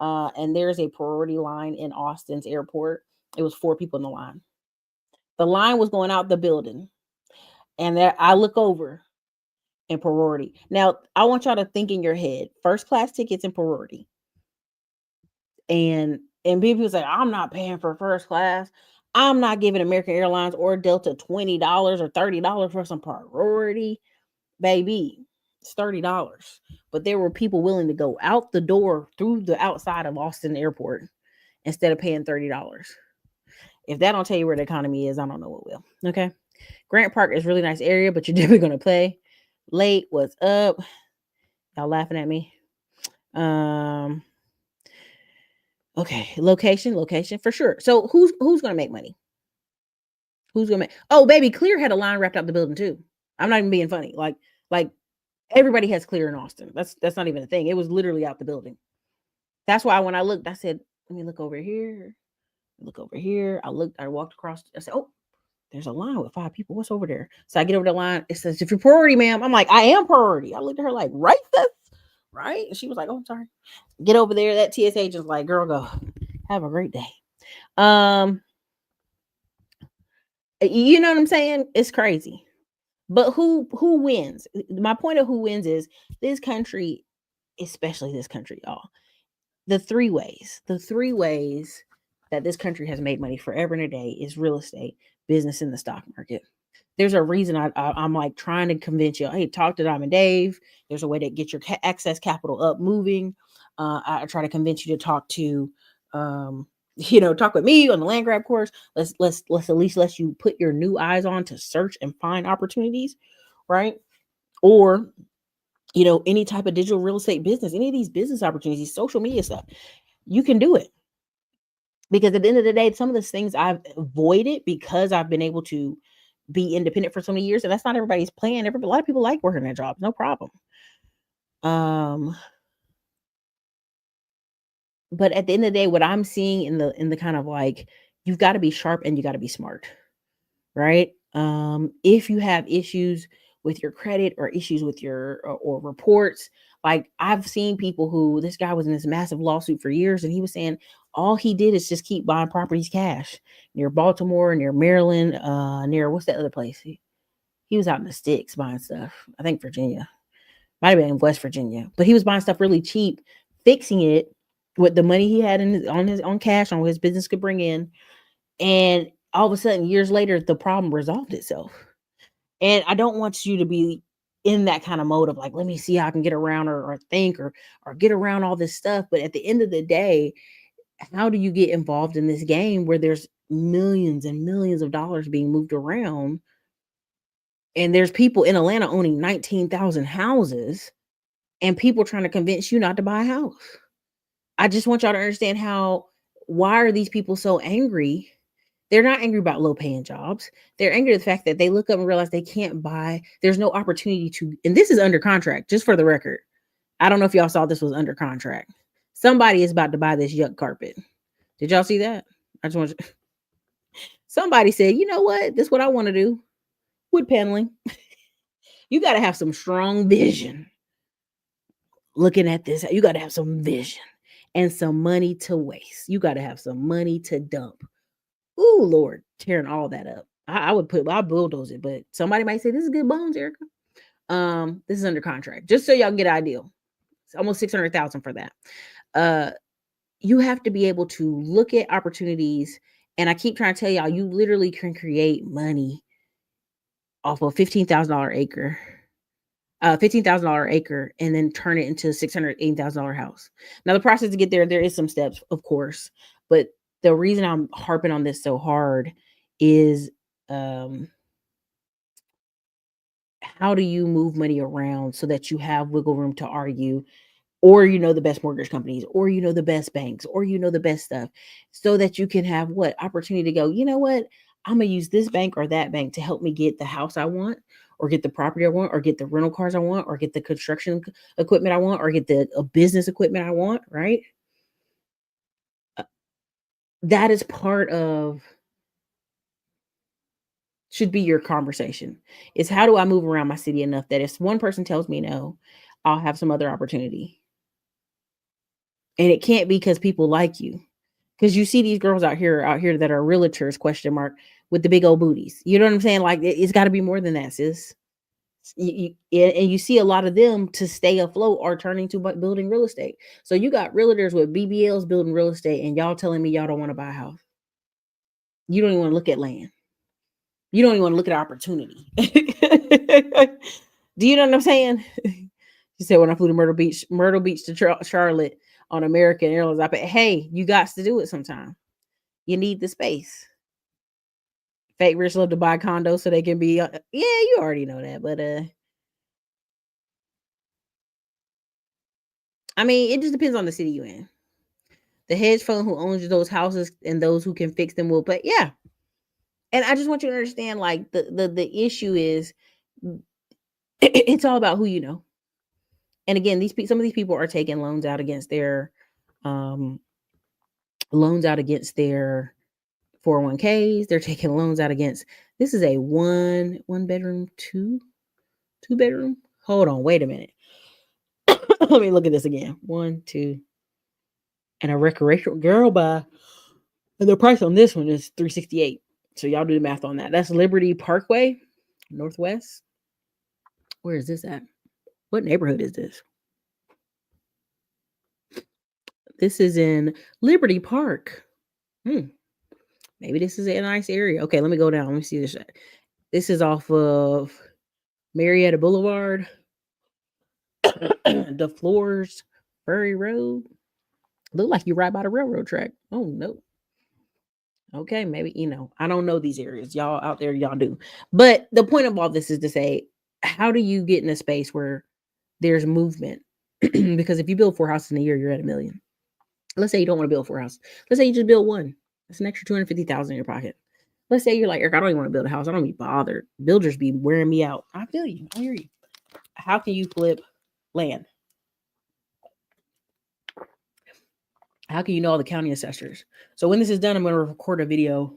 And there's a priority line in Austin's airport. It was 4 people in the line. The line was going out the building. And there I look over and priority. Now, I want y'all to think in your head, first class tickets and priority. And people say, I'm not paying for first class. I'm not giving American Airlines or Delta $20 or $30 for some priority. Baby, it's $30. But there were people willing to go out the door through the outside of Austin Airport instead of paying $30. If that don't tell you where the economy is, I don't know what will. Okay. Grant Park is a really nice area, but you're definitely going to pay. Late, what's up? Y'all laughing at me? Okay, location for sure. So who's going to make money? Who's going to make? Oh, baby, Clear had a line wrapped out the building too. I'm not even being funny. Like everybody has Clear in Austin. That's not even a thing. It was literally out the building. That's why when I looked, I said, let me look over here. I walked across. I said, oh, there's a line with 5 people. What's over there? So I get over the line. It says, if you're priority, ma'am. I'm like, I am priority. I looked at her like, right, sis? right? And she was like, oh, I'm sorry. Get over there. That TSA agent's like, girl, go. Have a great day. You know what I'm saying? It's crazy. But who wins? My point of who wins is this country, especially this country, y'all. The three ways that this country has made money forever and a day is real estate, business, and the stock market. There's a reason I'm like trying to convince you. Hey, talk to Diamond Dave. There's a way to get your access capital up moving. I try to convince you to talk to, talk with me on the land grab course. Let's at least let you put your new eyes on to search and find opportunities, right? Or any type of digital real estate business, any of these business opportunities, social media stuff, you can do it. Because at the end of the day, some of those things I've avoided because I've been able to be independent for so many years, and that's not everybody's plan. A lot of people like working their jobs, no problem. But at the end of the day, what I'm seeing in the kind of like, you've got to be sharp and you got to be smart, right? If you have issues with your credit or issues with your or reports, like I've seen people who, this guy was in this massive lawsuit for years, and he was saying all he did is just keep buying properties cash near Baltimore, near Maryland, near what's that other place? He was out in the sticks buying stuff. I think Virginia, might have been in West Virginia, but he was buying stuff really cheap, fixing it with the money he had on cash, on what his business could bring in, and all of a sudden, years later, the problem resolved itself. And I don't want you to be in that kind of mode of like, let me see how I can get around or think or get around all this stuff. But at the end of the day, how do you get involved in this game where there's millions and millions of dollars being moved around? And there's people in Atlanta owning 19,000 houses and people trying to convince you not to buy a house. I just want y'all to understand why are these people so angry? They're not angry about low paying jobs. They're angry at the fact that they look up and realize they can't buy. There's no opportunity to, and this is under contract, just for the record. I don't know if y'all saw this was under contract. Somebody is about to buy this yuck carpet. Did y'all see that? I just want you. Somebody said, you know what? This is what I want to do. Wood paneling. You got to have some strong vision. Looking at this, you got to have some vision and some money to waste. You got to have some money to dump. Ooh, Lord, tearing all that up. I'll bulldoze it, but somebody might say this is good bones, Erica. This is under contract, just so y'all can get an idea. It's almost 600,000 for that. You have to be able to look at opportunities, and I keep trying to tell y'all, you literally can create money off of $15,000 acre. $15,000 acre, and then turn it into a $680,000 house. Now, the process to get there is some steps, of course, but the reason I'm harping on this so hard is how do you move money around so that you have wiggle room to argue, or the best mortgage companies, or the best banks, or the best stuff, so that you can have opportunity to go, you know what, I'm gonna use this bank or that bank to help me get the house I want, or get the property I want, or get the rental cars I want, or get the construction equipment I want, or get the business equipment I want, right? That is part of, should be your conversation, is how do I move around my city enough that if one person tells me no, I'll have some other opportunity. And it can't be because people like you. Because you see these girls out here that are realtors, question mark, with the big old booties. You know what I'm saying? Like, it's got to be more than that, sis. And you see a lot of them, to stay afloat, are turning to building real estate. So you got realtors with BBLs building real estate, and y'all telling me y'all don't want to buy a house. You don't even want to look at land. You don't even want to look at opportunity. Do you know what I'm saying? She said, when I flew to Myrtle Beach to Charlotte on American Airlines, I bet, hey, you got to do it sometime. You need the space. Fake rich love to buy condos so they can be, yeah, you already know that. But I mean, it just depends on the city you're in. The hedge fund who owns those houses and those who can fix them will, but yeah. And I just want you to understand, like, the issue is, it's all about who you know. And again, some of these people are taking loans out against their 401ks. They're taking loans out against, this is a one bedroom, two bedroom. Hold on, wait a minute. Let me look at this again. 1, 2, and a recreational girl by, and the price on this one is $368. So y'all do the math on that. That's Liberty Parkway, Northwest. Where is this at? What neighborhood is this? This is in Liberty Park. Maybe this is a nice area. Okay, let me go down. Let me see this. This is off of Marietta Boulevard, the Floors Ferry Road. Look like you ride by the railroad track. Oh no. Okay, maybe, I don't know these areas. Y'all out there, y'all do. But the point of all this is to say, how do you get in a space where there's movement? Because if you build 4 houses in a year, you're at $1 million. Let's say you don't want to build 4 houses. Let's say you just build one. That's an extra $250,000 in your pocket. Let's say you're like, Eric, I don't even want to build a house. I don't be bothered. Builders be wearing me out. I feel you. I hear you. How can you flip land? How can you know all the county assessors? So when this is done, I'm going to record a video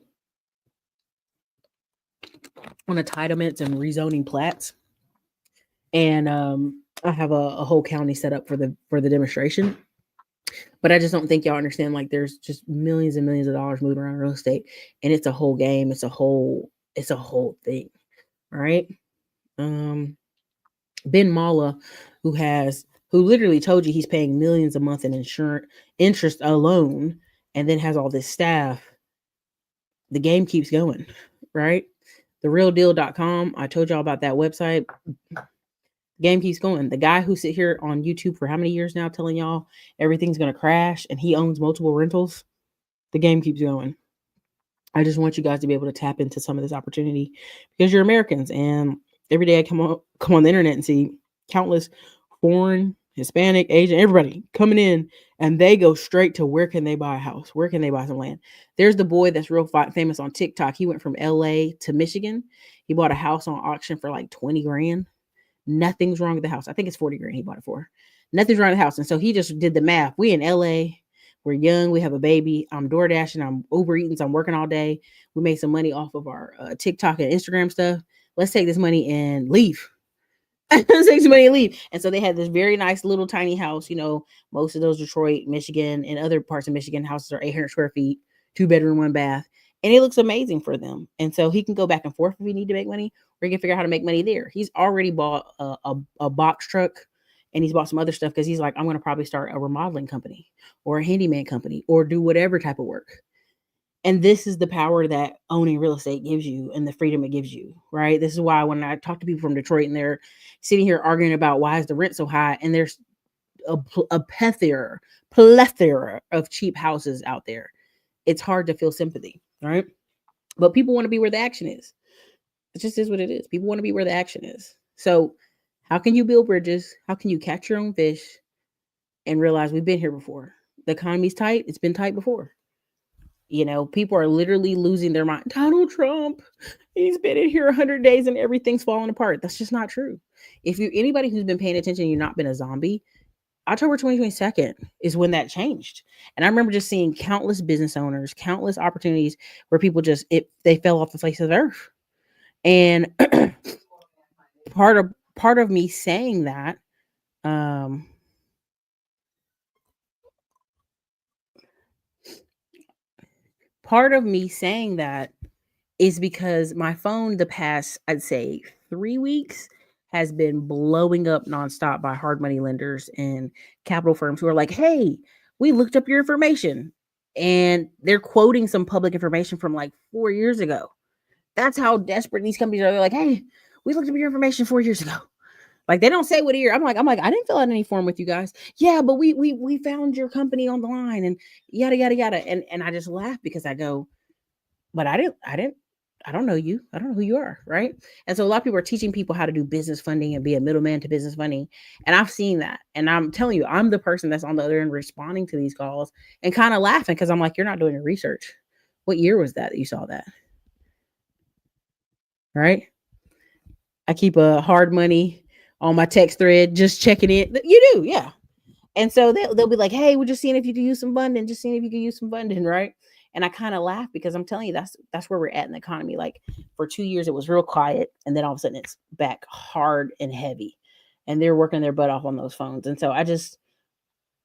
on entitlements and rezoning plats. And I have a whole county set up for the demonstration. But I just don't think y'all understand, like, there's just millions and millions of dollars moving around real estate, and it's a whole game. It's a whole thing. All right. Ben Malla, who literally told you he's paying millions a month in interest alone, and then has all this staff. The game keeps going, right? TheRealDeal.com. I told y'all about that website. Game keeps going. The guy who sit here on YouTube for how many years now telling y'all everything's going to crash and he owns multiple rentals, the game keeps going. I just want you guys to be able to tap into some of this opportunity because you're Americans. And every day I come on the internet and see countless foreign, Hispanic, Asian, everybody coming in, and they go straight to where can they buy a house? Where can they buy some land? There's the boy that's real famous on TikTok. He went from LA to Michigan. He bought a house on auction for like 20 grand. Nothing's wrong with the house. I think it's 40 grand he bought it for. Nothing's wrong with the house. And so he just did the math. We in LA, we're young, we have a baby. I'm door dashing, I'm Uber eating, so I'm working all day. We made some money off of our TikTok and Instagram stuff. Let's take this money and leave. Let's take some money and leave. And so they had this very nice little tiny house. Most of those Detroit, Michigan, and other parts of Michigan houses are 800 square feet, 2-bedroom, 1 bath. And it looks amazing for them. And so he can go back and forth if he need to make money, or he can figure out how to make money there. He's already bought a box truck, and he's bought some other stuff because he's like, I'm going to probably start a remodeling company or a handyman company or do whatever type of work. And this is the power that owning real estate gives you and the freedom it gives you, right? This is why when I talk to people from Detroit and they're sitting here arguing about why is the rent so high, and there's a plethora of cheap houses out there, it's hard to feel sympathy, right? But people want to be where the action is. It just is what it is. People want to be where the action is. So how can you build bridges? How can you catch your own fish and realize we've been here before? The economy's tight. It's been tight before. People are literally losing their mind. Donald Trump, he's been in here 100 days and everything's falling apart. That's just not true. If anybody who's been paying attention, you've not been a zombie. October 2022 is when that changed. And I remember just seeing countless business owners, countless opportunities where people they fell off the face of the earth. And part of me saying that, is because my phone the past, I'd say 3 weeks, has been blowing up nonstop by hard money lenders and capital firms who are like, hey, we looked up your information. And they're quoting some public information from like 4 years ago. That's how desperate these companies are. They're like, hey, we looked up your information 4 years ago. Like, they don't say what year. I'm like, I didn't fill out any form with you guys. Yeah, but we found your company on the line and yada, yada, yada. And I just laugh because I go, but I don't know you. I don't know who you are, right? And so a lot of people are teaching people how to do business funding and be a middleman to business funding. And I've seen that. And I'm telling you, I'm the person that's on the other end responding to these calls and kind of laughing because I'm like, you're not doing your research. What year was that you saw that? Right? I keep a hard money on my text thread, just checking it. You do, yeah. And so they'll be like, hey, we're just seeing if you can use some funding, right? And I kind of laugh because I'm telling you, that's where we're at in the economy. Like, for 2 years, it was real quiet. And then all of a sudden it's back hard and heavy. and they're working their butt off on those phones. And so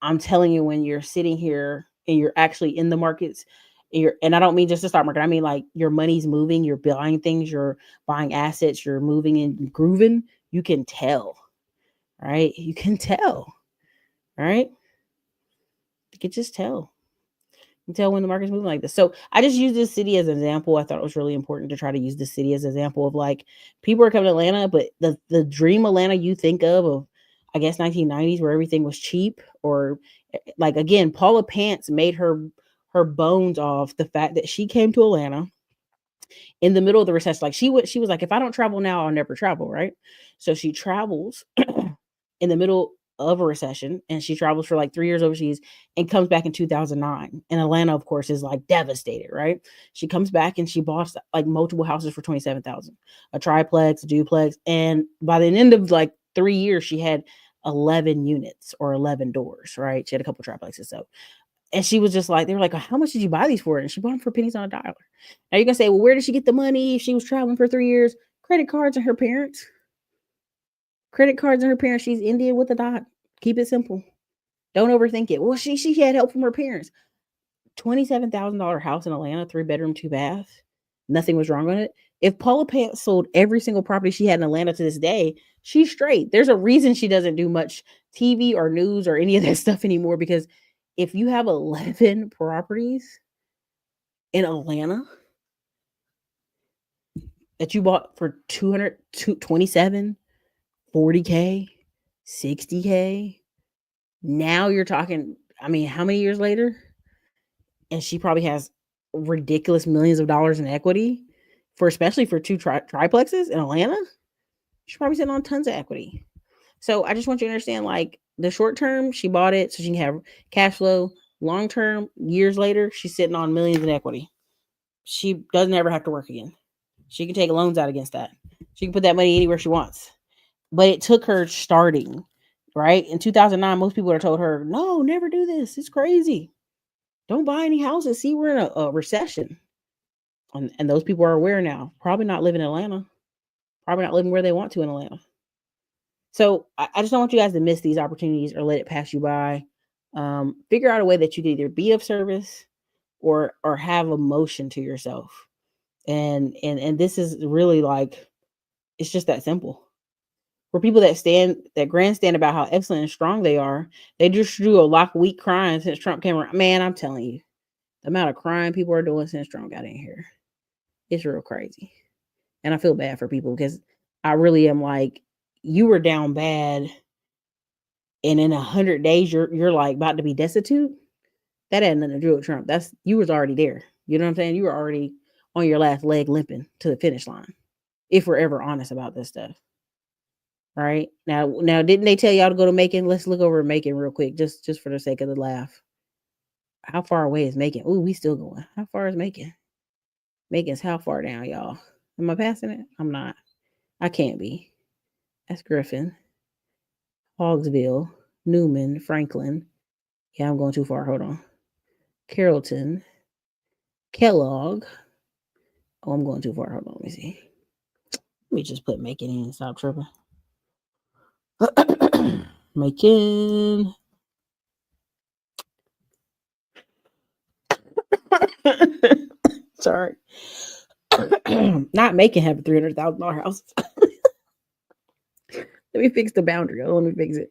I'm telling you, when you're sitting here and you're actually in the markets, and I don't mean just the stock market, I mean like your money's moving, you're buying things, you're buying assets, you're moving and grooving, you can tell, right? You can tell, right? You can just tell. You can tell when the market's moving like this. So I just use this city as an example. I thought it was really important to try to use the city as an example of like people are coming to Atlanta, but the dream Atlanta you think of I guess 1990s where everything was cheap, or like again, Paula Pants made her bones off the fact that she came to Atlanta in the middle of the recession. Like she was like, if I don't travel now, I'll never travel, right? So she travels in the middle of a recession, and she travels for like 3 years overseas and comes back in 2009. And Atlanta, of course, is like devastated, right? She comes back and she bought like multiple houses for $27,000, a triplex, a duplex, and by the end of like 3 years, she had 11 units or 11 doors, right? She had a couple triplexes, so. And she was just like, they were like, how much did you buy these for? And she bought them for pennies on a dollar. Now you're gonna say, well, where did she get the money? She was traveling for 3 years. Credit cards and her parents. Credit cards and her parents. She's Indian with a dot. Keep it simple. Don't overthink it. Well, she had help from her parents. $27,000 house in Atlanta, 3-bedroom, 2-bath. Nothing was wrong with it. If Paula Pants sold every single property she had in Atlanta to this day, she's straight. There's a reason she doesn't do much TV or news or any of that stuff anymore, because if you have 11 properties in Atlanta that you bought for 227, 40K, 60K, now you're talking, I mean, how many years later? And she probably has ridiculous millions of dollars in equity especially for two triplexes in Atlanta. She's probably sitting on tons of equity. So I just want you to understand, like, the short term, she bought it so she can have cash flow. Long term, years later, she's sitting on millions in equity. She doesn't ever have to work again. She can take loans out against that. She can put that money anywhere she wants. But it took her starting, right? In 2009, most people would have told her, no, never do this. It's crazy. Don't buy any houses. See, we're in a recession. And those people are aware now. Probably not living in Atlanta. Probably not living where they want to in Atlanta. So I just don't want you guys to miss these opportunities or let it pass you by. Figure out a way that you can either be of service or have emotion to yourself. And this is really like, it's just that simple. For people that grandstand about how excellent and strong they are, they just drew a lot of weak crying since Trump came around. Man, I'm telling you, the amount of crying people are doing since Trump got in here, it's real crazy. And I feel bad for people because I really am like, you were down bad, and in 100 days you're like about to be destitute. That had nothing to do with Trump. You was already there. You know what I'm saying? You were already on your last leg limping to the finish line. If we're ever honest about this stuff. Right? Now, didn't they tell y'all to go to Macon? Let's look over Macon real quick, just for the sake of the laugh. How far away is Macon? Ooh, we still going. How far is Macon? Macon's how far down, y'all? Am I passing it? I'm not. I can't be. That's Griffin, Hogsville, Newman, Franklin. Yeah, I'm going too far. Hold on. Carrollton, Kellogg. Oh, I'm going too far. Hold on. Let me see. Let me just put Macon in and stop tripping. Macon. Sorry. Not Macon have a $300,000 house. Let me fix the boundary. Let me fix it.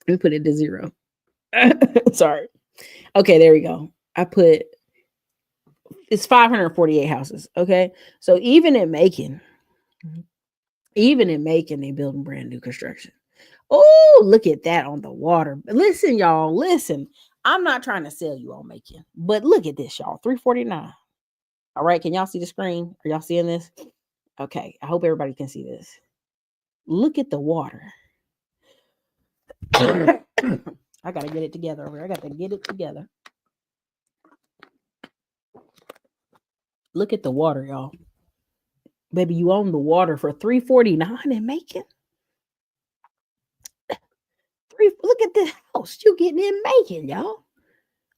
Let me put it to 0. Sorry. Okay, there we go. It's 548 houses. Okay. So even in Macon, they building brand new construction. Oh, look at that on the water. Listen, y'all, listen. I'm not trying to sell you on Macon, but look at this, y'all. 349. All right. Can y'all see the screen? Are y'all seeing this? Okay. I hope everybody can see this. Look at the water. I got to get it together over here. I got to get it together. Look at the water, y'all. Baby, you own the water for $349 in Macon. Look at this house you getting in Macon, y'all.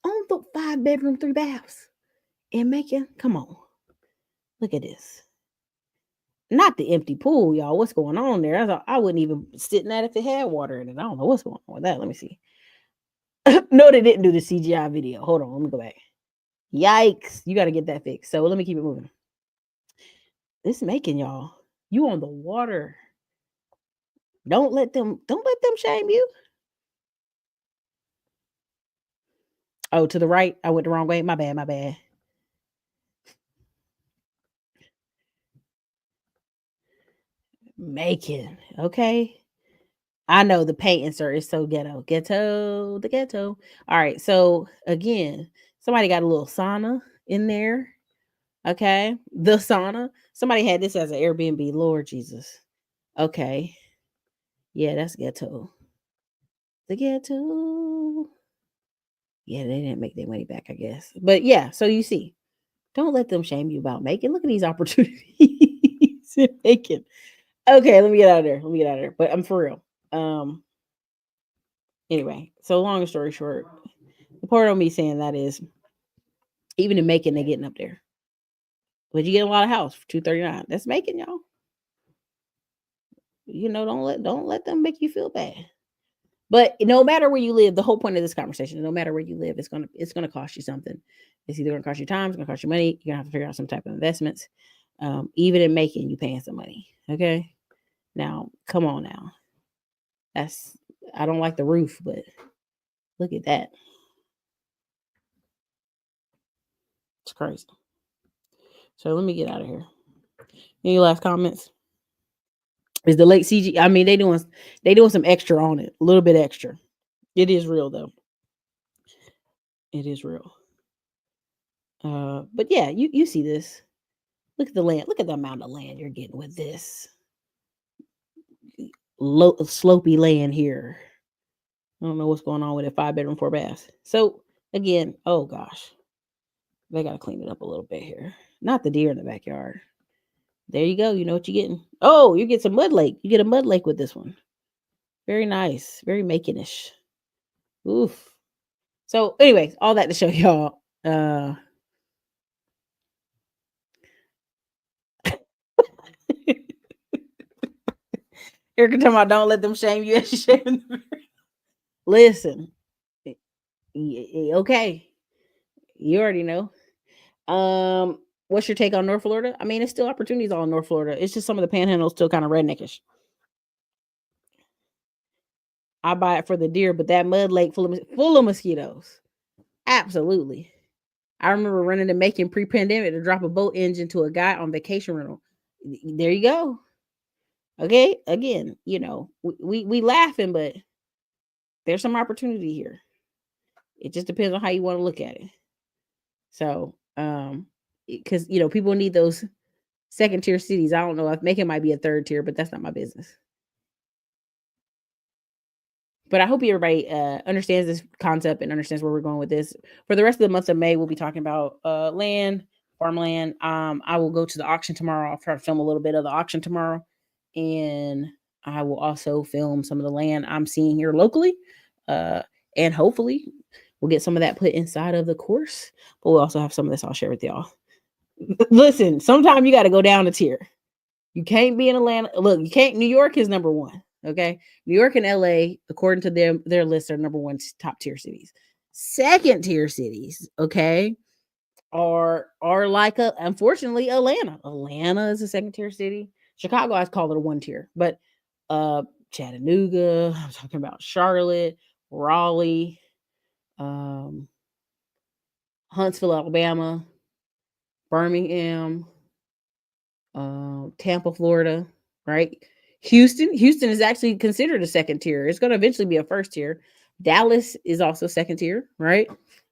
On the 5-bedroom, 3 baths in Macon. Come on. Look at this. not the empty pool, y'all. What's going on there? I wouldn't even sit in that if it had water in it. I don't know what's going on with that. Let me see. No, they didn't do the CGI video. Hold on, let me go back. Yikes. You got to get that fixed. So let me keep it moving. This making y'all. You on the water. Don't let them shame you. Oh, to the right. I went the wrong way. My bad. Making. Okay. I know the paint insert is so ghetto. The ghetto. All right. So again, somebody got a little sauna in there. Okay. The sauna. Somebody had this as an Airbnb. Lord Jesus. Okay. Yeah, that's ghetto. The ghetto. Yeah, they didn't make their money back, I guess. But yeah, so you see, don't let them shame you about making. Look at these opportunities in making. Okay, let me get out of there. But I'm for real. Anyway, so long story short, the part of me saying that is even in making, they're getting up there. But you get a lot of house for $239. That's making, y'all. You know, don't let them make you feel bad. But no matter where you live, the whole point of this conversation, no matter where you live, it's gonna cost you something. It's either gonna cost you time, it's gonna cost you money. You're gonna have to figure out some type of investments. Even in making, you paying some money. Okay. Now, come on now. I don't like the roof, but look at that. It's crazy. So let me get out of here. Any last comments? Is the late CG? I mean, they doing some extra on it, a little bit extra. It is real though. It is real. But yeah, you see this. Look at the land. Look at the amount of land you're getting with this slopey land here. I don't know what's going on with it. 5-bedroom, 4 baths. So again, oh gosh, they got to clean it up a little bit here. Not the deer in the backyard. There you go. You know what you're getting. Oh, you get some mud lake. You get a mud lake with this one. Very nice. Very making-ish. Oof. So anyways, all that to show y'all. Erica talking about don't let them shame you as you shame them. Listen. Okay. You already know. What's your take on North Florida? I mean, it's still opportunities all in North Florida. It's just some of the panhandles still kind of redneckish. I buy it for the deer, but that mud lake full of mosquitoes. Absolutely. I remember running to Macon pre-pandemic to drop a boat engine to a guy on vacation rental. There you go. Okay. Again, you know, we laughing, but there's some opportunity here. It just depends on how you want to look at it. So, because you know, people need those second tier cities. I don't know if Macon might be a third tier, but that's not my business. But I hope everybody understands this concept and understands where we're going with this. For the rest of the month of May, we'll be talking about farmland. I will go to the auction tomorrow. I'll try to film a little bit of the auction tomorrow. And I will also film some of the land I'm seeing here locally. And hopefully we'll get some of that put inside of the course. But we'll also have some of this I'll share with y'all. Listen, sometimes you got to go down a tier. You can't be in Atlanta. Look, you can't. New York is number one. Okay. New York and LA, according to their list, are number one top tier cities. Second tier cities, okay, are like unfortunately Atlanta. Atlanta is a second tier city. Chicago, I call it a 1 tier, but Chattanooga, I'm talking about Charlotte, Raleigh, Huntsville, Alabama, Birmingham, Tampa, Florida, right? Houston is actually considered a second tier. It's going to eventually be a first tier. Dallas is also second tier, right?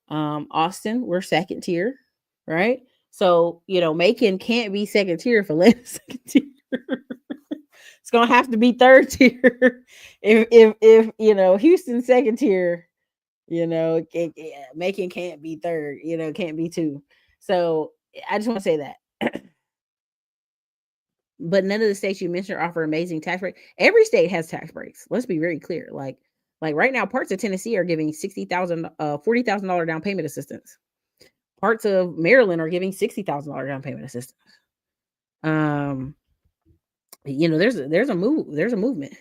Austin, we're second tier, right? So, you know, Macon can't be second tier if Atlanta's second tier. It's going to have to be third tier. if you know, Houston's second tier, you know, Macon can't be third, you know, can't be 2. So I just want to say that. But none of the states you mentioned offer amazing tax breaks. Every state has tax breaks. Let's be very clear. Like right now, parts of Tennessee are giving $40,000 down payment assistance. Parts of Maryland are giving $60,000 down payment assistance. You know, there's a movement.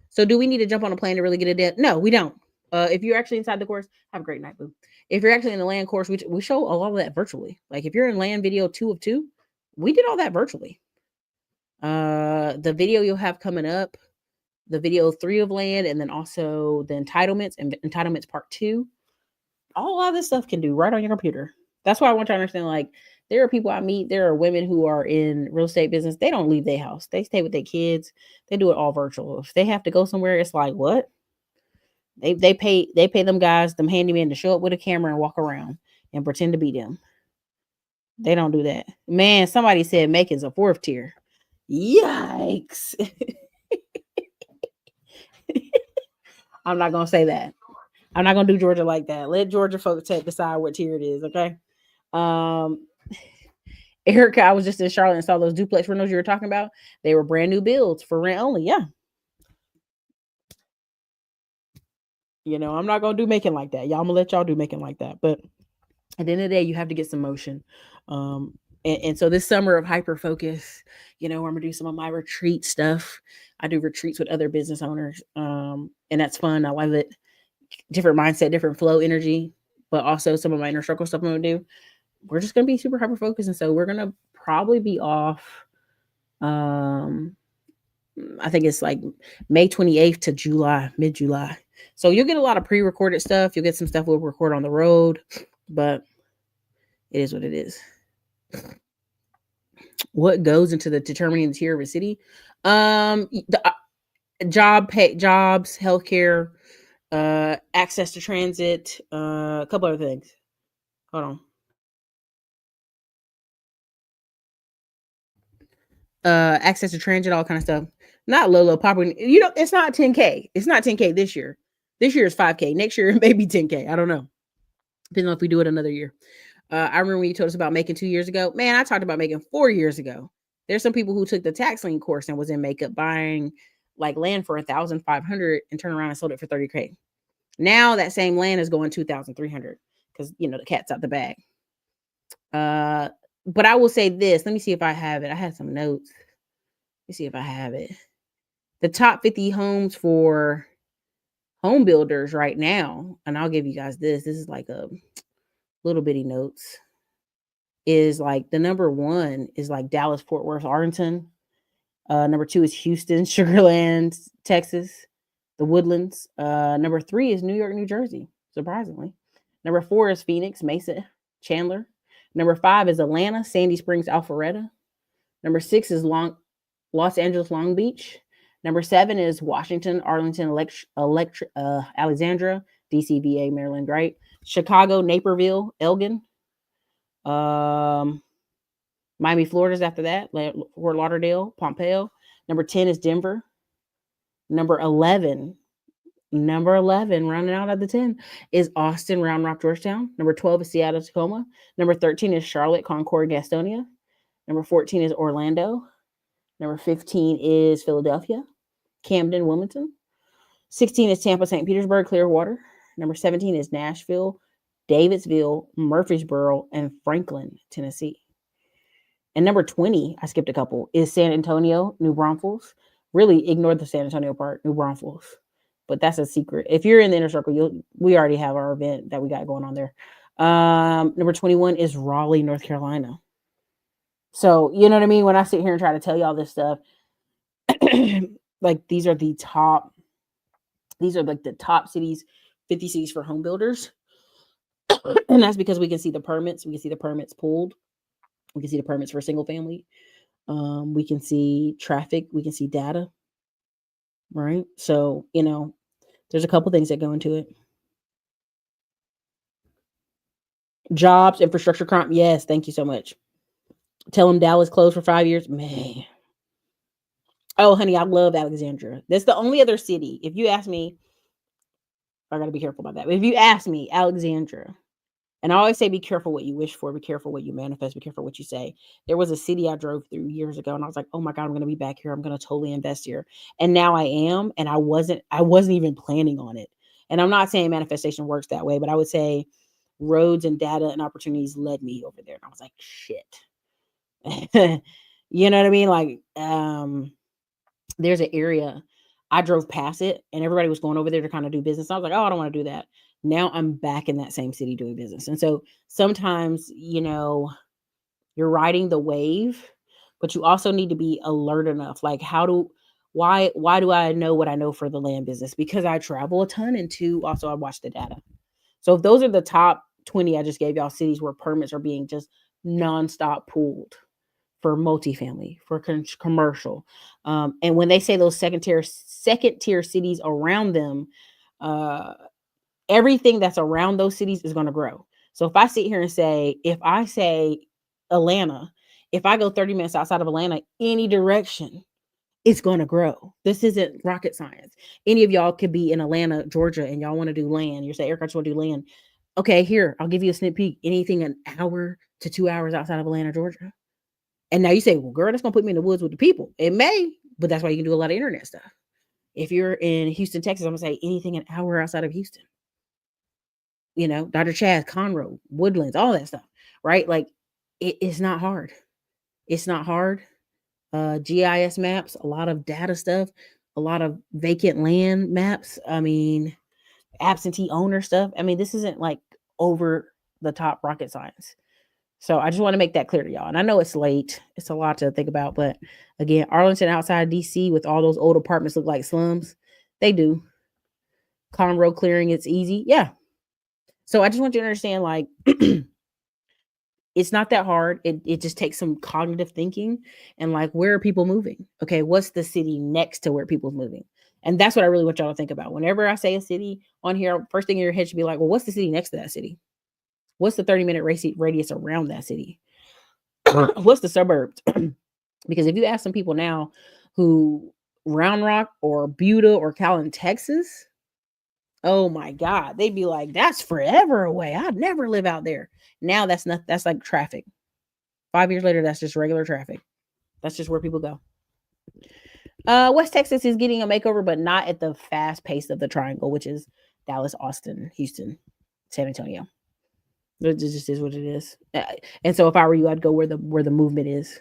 So do we need to jump on a plane to really get a deal? No, we don't. If you're actually inside the course, have a great night, boo. If you're actually in the land course, we show a lot of that virtually. Like if you're in land video 2 of 2, we did all that virtually. The video you'll have coming up, the video 3 of land, and then also the entitlements and entitlements part 2. All of this stuff can do right on your computer. That's why I want you to understand, like, there are people I meet, there are women who are in real estate business. They don't leave their house. They stay with their kids. They do it all virtual. If they have to go somewhere, it's like, what? They pay them guys, them handymen, to show up with a camera and walk around and pretend to be them. They don't do that. Man, somebody said Macon's a 4th tier. Yikes. I'm not gonna say that. I'm not gonna do Georgia like that. Let Georgia folks decide what tier it is, okay? Erica, I was just in Charlotte and saw those duplex rentals you were talking about. They were brand new builds for rent only. Yeah. You know, I'm not gonna do Macon like that. Y'all, I'm gonna let y'all do Macon like that. But at the end of the day, you have to get some motion. And so this summer of hyper focus, you know, I'm gonna do some of my retreat stuff. I do retreats with other business owners. And that's fun. I love it. Different mindset, different flow energy, but also some of my inner circle stuff I'm gonna do. We're just gonna be super hyper focused. And so we're gonna probably be off. I think it's like May 28th to July, mid-July. So you'll get a lot of pre-recorded stuff. You'll get some stuff we'll record on the road, but it is what it is. What goes into the determining the tier of a city? The jobs, healthcare, access to transit, a couple other things. Hold on. Access to transit, all kind of stuff. Not low property. You know, it's not 10K. It's not 10K this year. This year is 5K. Next year, maybe 10K. I don't know. Depending on if we do it another year. I remember when you told us about making 2 years ago. Man, I talked about making 4 years ago. There's some people who took the tax lien course and was in makeup buying like land for 1,500 and turn around and sold it for 30K. Now that same land is going 2,300 because, you know, the cat's out the bag. But I will say this. Let me see if I have it. I had some notes. Let me see if I have it. The top 50 homes for home builders right now, and I'll give you guys this. This is like a little bitty notes. Is like the number 1 is like Dallas, Fort Worth, Arlington. Number 2 is Houston, Sugarland, Texas, the Woodlands. Number 3 is New York, New Jersey, surprisingly. Number 4 is Phoenix, Mesa, Chandler. Number 5 is Atlanta, Sandy Springs, Alpharetta. Number 6 is Los Angeles, Long Beach. Number 7 is Washington, Arlington, Alexandria, DC, VA, Maryland, right? Chicago, Naperville, Elgin. Miami, Florida's after that. Fort Lauderdale, Pompeo. Number 10 is Denver. Number 11, rounding out at the 10, is Austin, Round Rock, Georgetown. Number 12 is Seattle, Tacoma. Number 13 is Charlotte, Concord, Gastonia. Number 14 is Orlando. Number 15 is Philadelphia, Camden, Wilmington. 16 is Tampa, St. Petersburg, Clearwater. Number 17 is Nashville, Davidsville, Murfreesboro, and Franklin, Tennessee. And number 20, I skipped a couple, is San Antonio, New Braunfels. Really ignore the San Antonio part, New Braunfels. But that's a secret. If you're in the inner circle, we already have our event that we got going on there. Number 21 is Raleigh, North Carolina. So, you know what I mean? When I sit here and try to tell you all this stuff, like these are like the top cities, 50 cities for home builders. And that's because we can see the permits. We can see the permits pulled. We can see the permits for single family. We can see traffic. We can see data. Right? So, you know, there's a couple things that go into it. Jobs, infrastructure, crime. Yes, thank you so much. Tell them Dallas closed for 5 years. Man. Oh, honey, I love Alexandria. That's the only other city. If you ask me, I got to be careful about that. But if you ask me, Alexandria, and I always say, be careful what you wish for, be careful what you manifest, be careful what you say. There was a city I drove through years ago, and I was like, oh my God, I'm going to be back here. I'm going to totally invest here. And now I am, and I wasn't even planning on it. And I'm not saying manifestation works that way, but I would say roads and data and opportunities led me over there. And I was like, shit. You know what I mean? Like, there's an area, I drove past it and everybody was going over there to kind of do business. I was like, oh, I don't want to do that. Now I'm back in that same city doing business. And so sometimes, you're riding the wave, but you also need to be alert enough. Like, why do I know what I know for the land business? Because I travel a ton, and two, also I watch the data. So if those are the top 20 I just gave y'all, cities where permits are being just nonstop pulled for multifamily, for commercial. And when they say those second tier cities around them, everything that's around those cities is going to grow. So if I sit here and if I say Atlanta, if I go 30 minutes outside of Atlanta, any direction, it's going to grow. This isn't rocket science. Any of y'all could be in Atlanta, Georgia, and y'all want to do land. You're saying, Eric, I just want to do land. Okay, here, I'll give you a sneak peek. Anything an hour to 2 hours outside of Atlanta, Georgia. And now you say, well, girl, that's going to put me in the woods with the people. It may, but that's why you can do a lot of internet stuff. If you're in Houston, Texas, I'm going to say anything an hour outside of Houston. Dr. Chaz, Conroe, Woodlands, all that stuff, right? Like, it's not hard. It's not hard. GIS maps, a lot of data stuff, a lot of vacant land maps. I mean, absentee owner stuff. I mean, this isn't like over the top rocket science. So I just want to make that clear to y'all. And I know it's late. It's a lot to think about. But again, Arlington outside DC with all those old apartments look like slums. They do. Conroe clearing, it's easy. Yeah. So I just want you to understand, like, it's not that hard. It just takes some cognitive thinking and like, where are people moving? Okay, what's the city next to where people's moving? And that's what I really want y'all to think about. Whenever I say a city on here, first thing in your head should be like, well, what's the city next to that city? What's the 30-minute radius around that city? What's the suburbs? Because if you ask some people now who Round Rock or Buda or Callan, Texas, oh my God, they'd be like, that's forever away. I'd never live out there. Now that's like traffic. 5 years later, that's just regular traffic. That's just where people go. West Texas is getting a makeover, but not at the fast pace of the triangle, which is Dallas, Austin, Houston, San Antonio. It just is what it is. And so if I were you, I'd go where the movement is.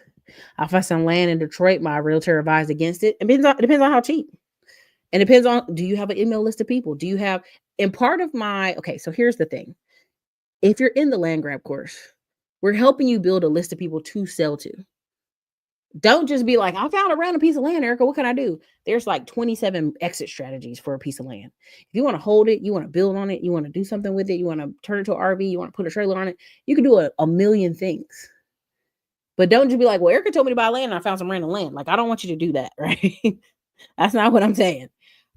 I'll find some land in Detroit. My realtor advised against it. It depends on how cheap. And it depends on, do you have an email list of people? Do you have, and part of okay, so here's the thing. If you're in the land grab course, we're helping you build a list of people to sell to. Don't just be like, I found a random piece of land, Erica. What can I do? There's like 27 exit strategies for a piece of land. If you want to hold it, you want to build on it, you want to do something with it, you want to turn it to an RV, you want to put a trailer on it, you can do a million things. But don't just be like, well, Erica told me to buy land and I found some random land. Like, I don't want you to do that, right? That's not what I'm saying.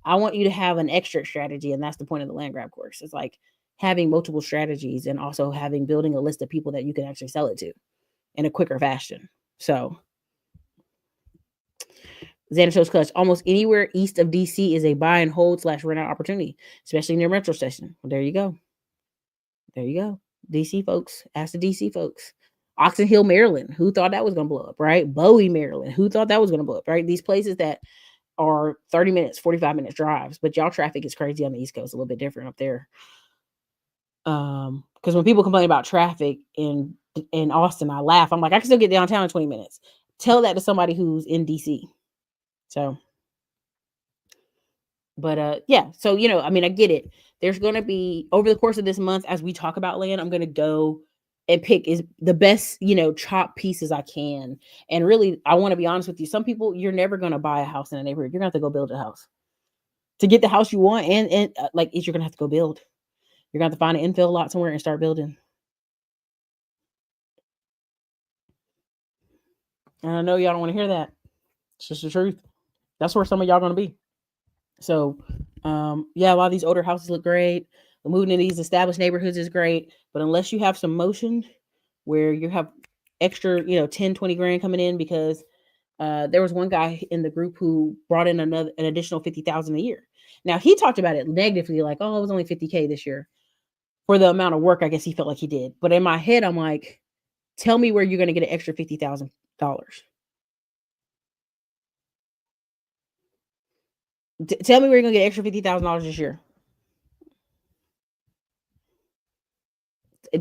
I want you to have an extra strategy, and that's the point of the land grab course. It's like having multiple strategies and also building a list of people that you can actually sell it to in a quicker fashion. So Xana shows clutch. Almost anywhere east of DC is a buy and hold / rent out opportunity, especially near metro station. Well, there you go. There you go. DC folks. Ask the DC folks. Oxon Hill, Maryland. Who thought that was going to blow up, right? Bowie, Maryland. Who thought that was going to blow up, right? These places that are 30 minutes, 45 minutes drives, but y'all traffic is crazy on the East Coast, a little bit different up there. Because when people complain about traffic in Austin, I laugh. I'm like, I can still get downtown in 20 minutes. Tell that to somebody who's in DC. So, but yeah, so I mean, I get it. There's gonna be, over the course of this month, as we talk about land, I'm gonna go and pick is the best, chop pieces I can. And really, I want to be honest with you. Some people, you're never gonna buy a house in a neighborhood. You're gonna have to go build a house to get the house you want, and like you're gonna have to go build. You're gonna have to find an infill lot somewhere and start building. And I know y'all don't want to hear that. It's just the truth. That's where some of y'all gonna be. So, yeah, a lot of these older houses look great. The moving in these established neighborhoods is great, but unless you have some motion where you have extra, 10, 20 grand coming in, because there was one guy in the group who brought in an additional 50,000 a year. Now he talked about it negatively, like, oh, it was only 50K this year for the amount of work I guess he felt like he did. But in my head, I'm like, tell me where you're going to get an extra $50,000. Tell me where you're going to get extra $50,000 this year.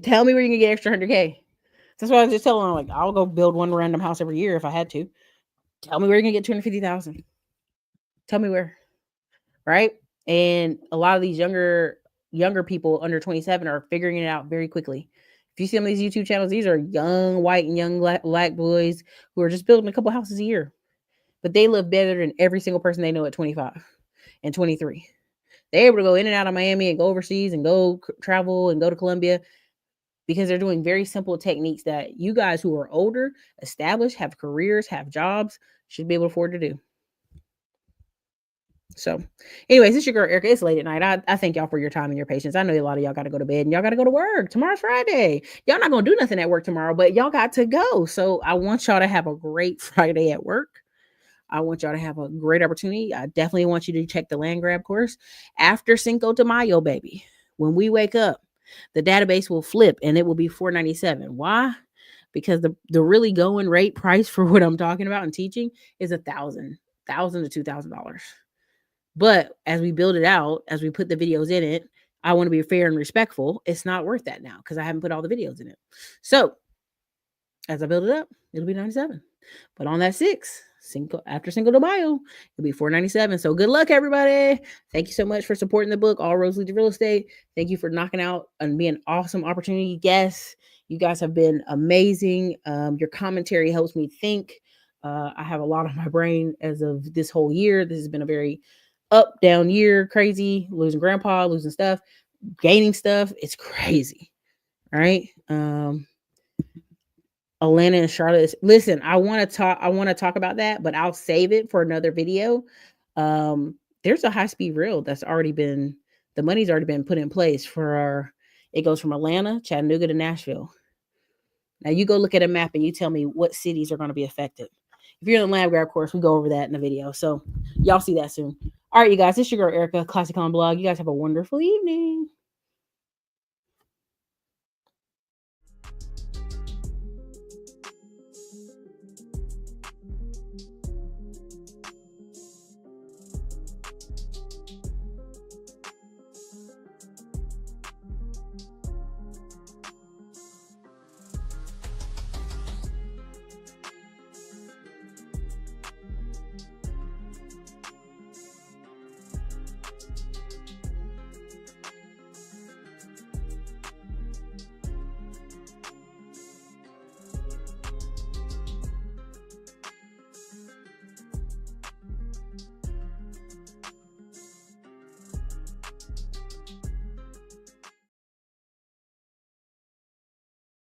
Tell me where you can get extra 100K. That's why I was just telling him, like, I'll go build one random house every year if I had to. Tell me where you can get 250,000. Tell me where, right? And a lot of these younger people under 27 are figuring it out very quickly. If you see on these YouTube channels, these are young white and young black boys who are just building a couple houses a year, but they live better than every single person they know at 25 and 23. They're able to go in and out of Miami and go overseas and go travel and go to Colombia because they're doing very simple techniques that you guys who are older, established, have careers, have jobs, should be able to afford to do. So, anyways, this is your girl Erica. It's late at night. I thank y'all for your time and your patience. I know a lot of y'all got to go to bed and y'all got to go to work. Tomorrow's Friday. Y'all not going to do nothing at work tomorrow, but y'all got to go. So I want y'all to have a great Friday at work. I want y'all to have a great opportunity. I definitely want you to check the land grab course after Cinco de Mayo, baby. When we wake up, the database will flip and it will be $497. Why? Because the really going rate price for what I'm talking about and teaching is $1,000 to $2,000. But as we build it out, as we put the videos in it, I want to be fair and respectful. It's not worth that now because I haven't put all the videos in it. So as I build it up, it'll be $97. But on that after Cinco de Mayo, it'll be $497. So good luck, everybody. Thank you so much for supporting the book, All Roads Lead to Real Estate. Thank you for knocking out and being an awesome opportunity guest. You guys have been amazing. Your commentary helps me think. I have a lot on my brain as of this whole year. This has been a very up, down year, crazy, losing grandpa, losing stuff, gaining stuff. It's crazy. All right. Atlanta and Charlotte. Listen, I want to talk about that, but I'll save it for another video. There's a high-speed rail that's already been, the money's already been put in place for it goes from Atlanta, Chattanooga to Nashville. Now you go look at a map and you tell me what cities are going to be affected. If you're in the lab grab course, we go over that in the video. So y'all see that soon. All right, you guys, this is your girl Erica, Classic on Blog. You guys have a wonderful evening.